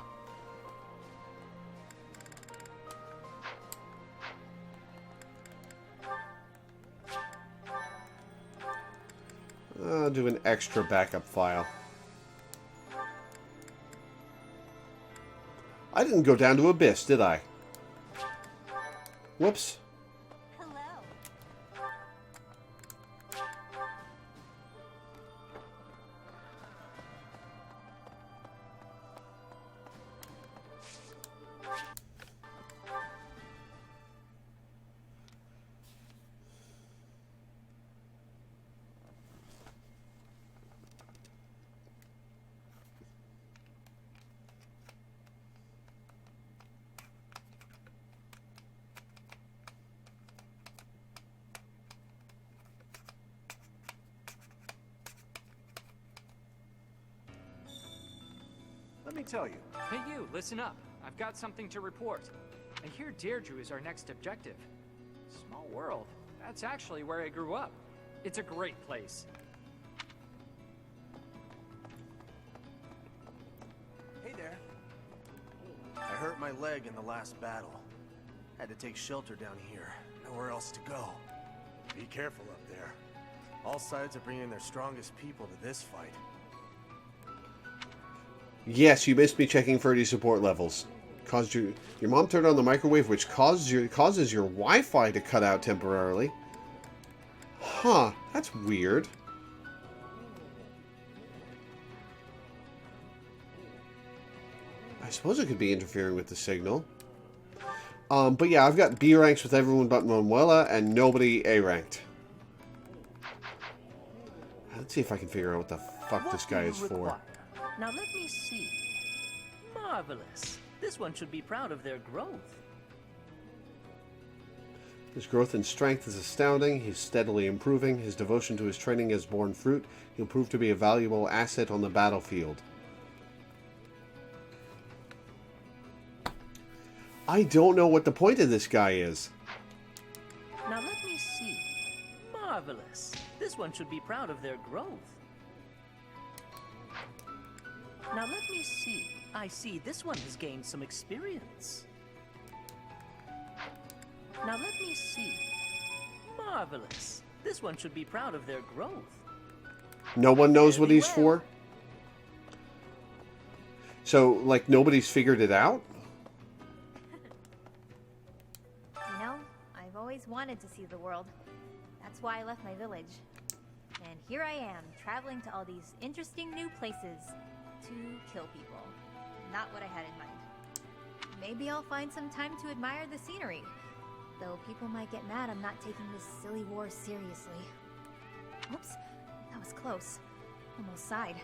I'll do an extra backup file. I didn't go down to Abyss, did I? Whoops. Let me tell you. Hey you, listen up. I've got something to report. I hear Deirdre is our next objective. Small world. That's actually where I grew up. It's a great place. Hey there. I hurt my leg in the last battle. Had to take shelter down here. Nowhere else to go. Be careful up there. All sides are bringing their strongest people to this fight. Yes, you missed me checking Ferdy's support levels. Caused your mom turned on the microwave, which causes your Wi-Fi to cut out temporarily. Huh, that's weird. I suppose it could be interfering with the signal. But yeah, I've got B ranks with everyone but Manuela, and nobody A ranked. Let's see if I can figure out what the fuck this guy is for. Now let me see. Marvelous. This one should be proud of their growth. His growth in strength is astounding. He's steadily improving. His devotion to his training has borne fruit. He'll prove to be a valuable asset on the battlefield. I don't know what the point of this guy is. Now let me see. Marvelous. This one should be proud of their growth. Now let me see. I see this one has gained some experience. Now let me see. Marvelous. This one should be proud of their growth. No one knows what he's for? So, like, nobody's figured it out? wanted to see the world. That's why I left my village. And here I am, traveling to all these interesting new places to kill people. Not what I had in mind. Maybe I'll find some time to admire the scenery. Though people might get mad I'm not taking this silly war seriously. Oops, that was close. Almost sighed.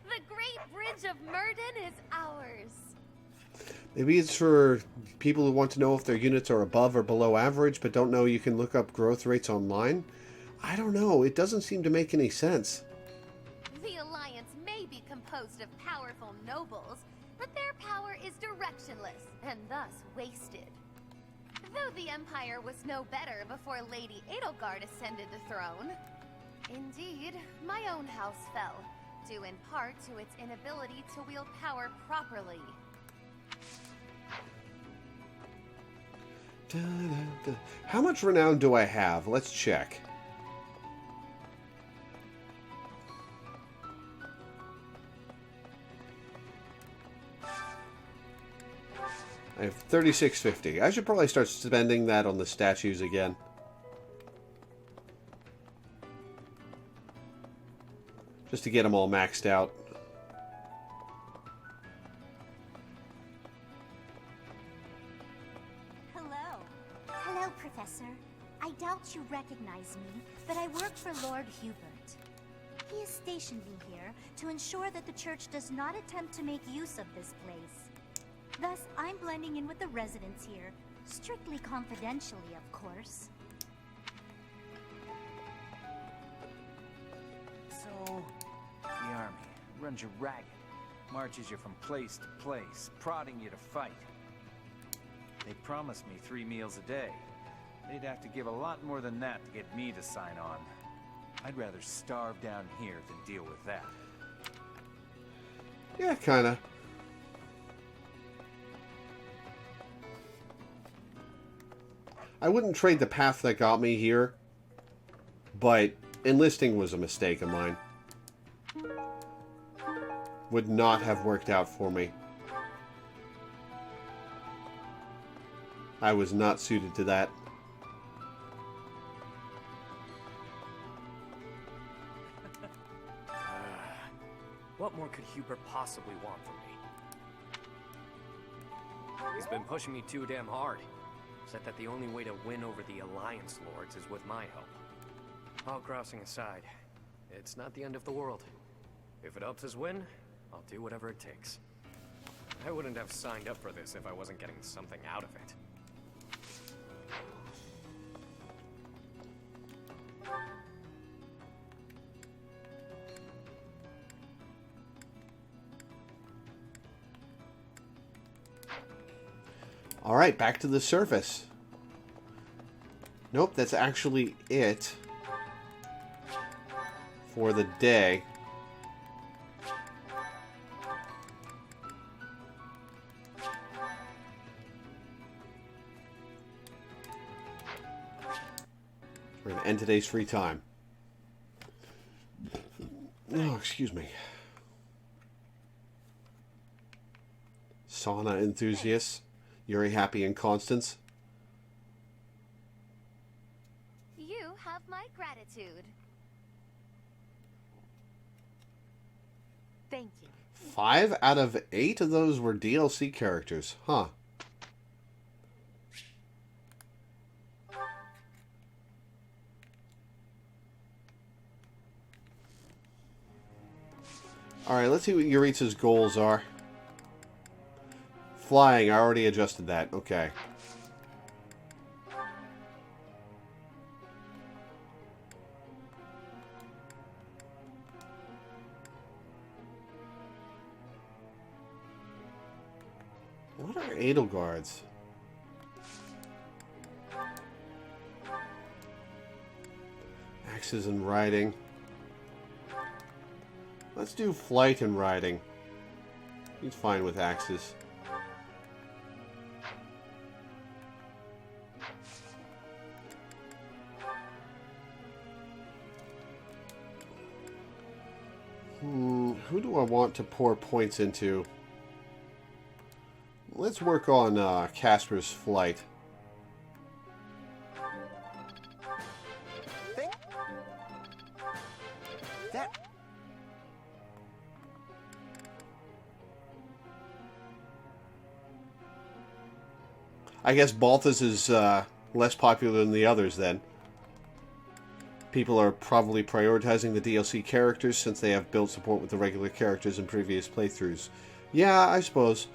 The Great Bridge of Murden is ours. Maybe it's for people who want to know if their units are above or below average, but don't know you can look up growth rates online. I don't know. It doesn't seem to make any sense. The Alliance may be composed of powerful nobles, but their power is directionless and thus wasted. Though the Empire was no better before Lady Edelgard ascended the throne. Indeed, my own house fell, due in part to its inability to wield power properly. How much renown do I have? Let's check. I have 3650. I should probably start spending that on the statues again. Just to get them all maxed out. Hello, Professor. I doubt you recognize me, but I work for Lord Hubert. He has stationed me here to ensure that the Church does not attempt to make use of this place. Thus, I'm blending in with the residents here, strictly confidentially, of course. So, the army runs you ragged, marches you from place to place, prodding you to fight. They promised me 3 meals a day. They'd have to give a lot more than that to get me to sign on. I'd rather starve down here than deal with that. Yeah, kinda. I wouldn't trade the path that got me here, but enlisting was a mistake of mine. Would not have worked out for me. I was not suited to that. What more could Hubert possibly want from me? He's been pushing me too damn hard. Said that the only way to win over the Alliance Lords is with my help. All crossing aside, it's not the end of the world. If it helps us win, I'll do whatever it takes. I wouldn't have signed up for this if I wasn't getting something out of it. Alright, back to the surface. Nope, that's actually it for the day. We're going to end today's free time. Oh, excuse me. Sauna enthusiasts. Yuri, Happy, and Constance. You have my gratitude. Thank you. 5 out of 8 of those were DLC characters. Huh. Alright, let's see what Yuritsa's goals are. Flying, I already adjusted that. Okay. What are Edelgards? Axes and riding. Let's do flight and riding. He's fine with axes. Who do I want to pour points into? Let's work on Casper's flight. I guess Balthus is less popular than the others then. People are probably prioritizing the DLC characters since they have build support with the regular characters in previous playthroughs. Yeah, I suppose.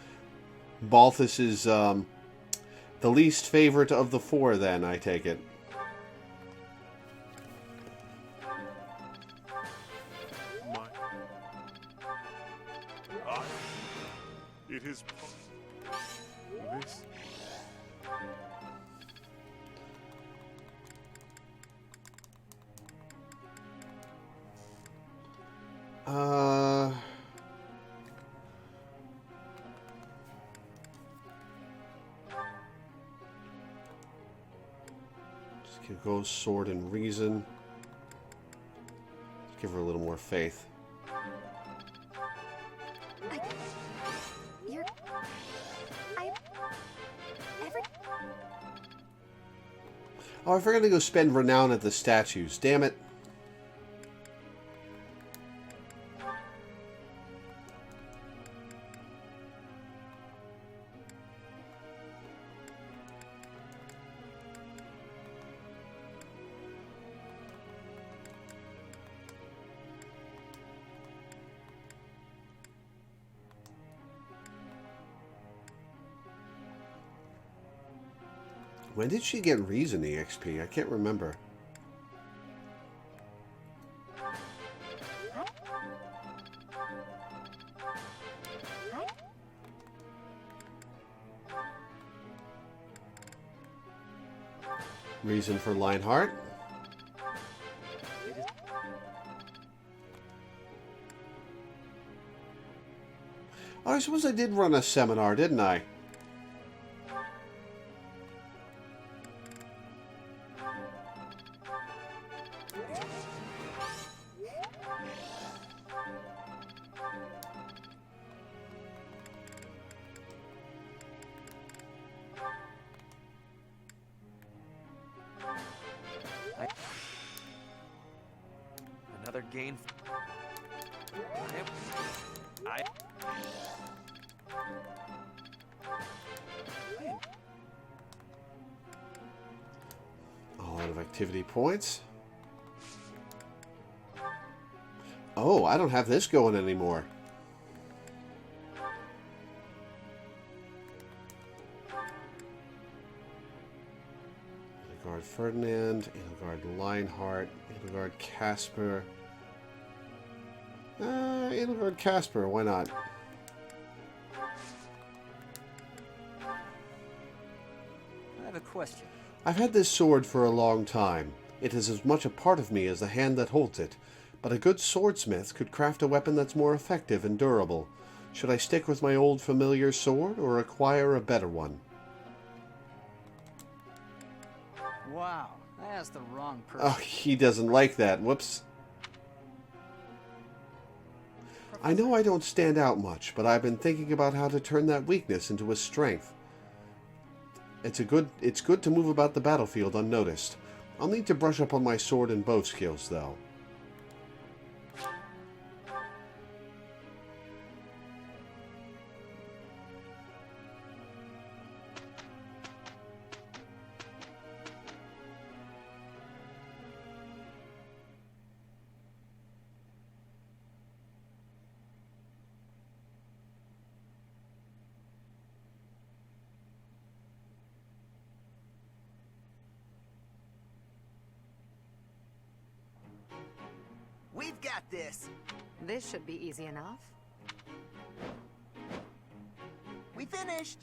Balthus is the least favorite of the four then, I take it. It is this. Just go sword and reason. Give her a little more faith. Oh, I forgot to go spend renown at the statues. Damn it. When did she get Reason EXP? I can't remember. Reason for Lionheart. Oh, I suppose I did run a seminar, didn't I? Another gain. A lot of activity points. Oh, I don't have this going anymore. Edelgard Ferdinand, Edelgard Lionheart, Edelgard Casper. Edelgard Casper, why not? I have a question. I've had this sword for a long time. It is as much a part of me as the hand that holds it, but a good swordsmith could craft a weapon that's more effective and durable. Should I stick with my old familiar sword or acquire a better one? Wow, I asked the wrong person. Oh, he doesn't like that. Whoops. I know I don't stand out much, but I've been thinking about how to turn that weakness into a strength. It's good to move about the battlefield unnoticed. I'll need to brush up on my sword and bow skills, though. We've got this. This should be easy enough. We finished.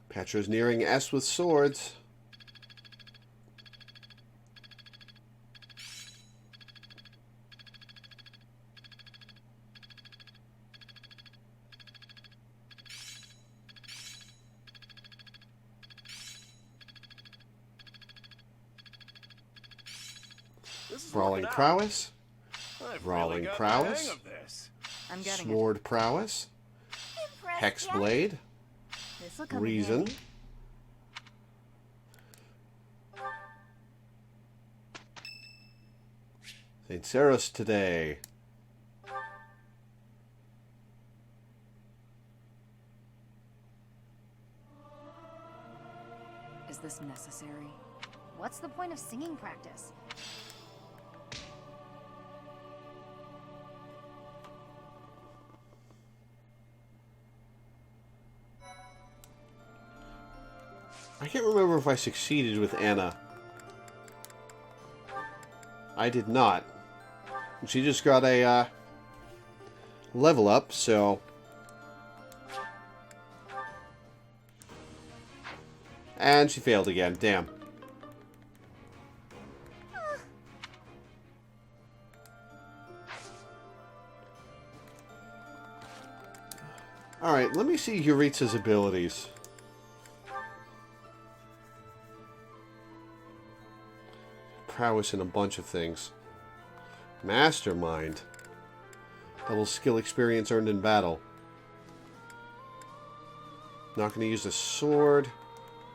Petra's nearing S with swords. This is Brawling working out. prowess. I've Brawling really got the prowess. hang of this. I'm getting Sword prowess. Impressed, yeah? Hexblade. it. This'll come in Reason. handy. St. Ceres today. Is this necessary? What's the point of singing practice? I can't remember if I succeeded with Anna. I did not. She just got a level up, so... And she failed again. Damn. Alright, let me see Yuritsa's abilities. Prowess in a bunch of things. Mastermind. Double skill experience earned in battle. Not going to use a sword.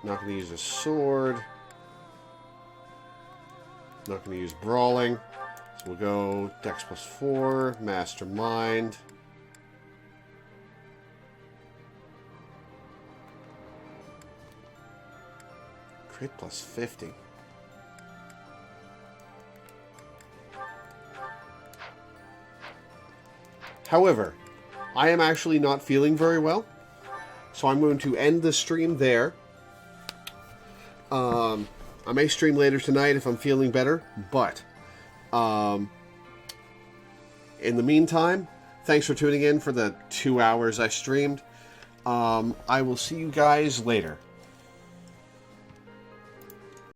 Not going to use a sword. Not going to use brawling. So we'll go Dex plus 4, Mastermind. Crit plus 50. However, I am actually not feeling very well, so I'm going to end the stream there. I may stream later tonight if I'm feeling better, but in the meantime, thanks for tuning in for the 2 hours I streamed. I will see you guys later.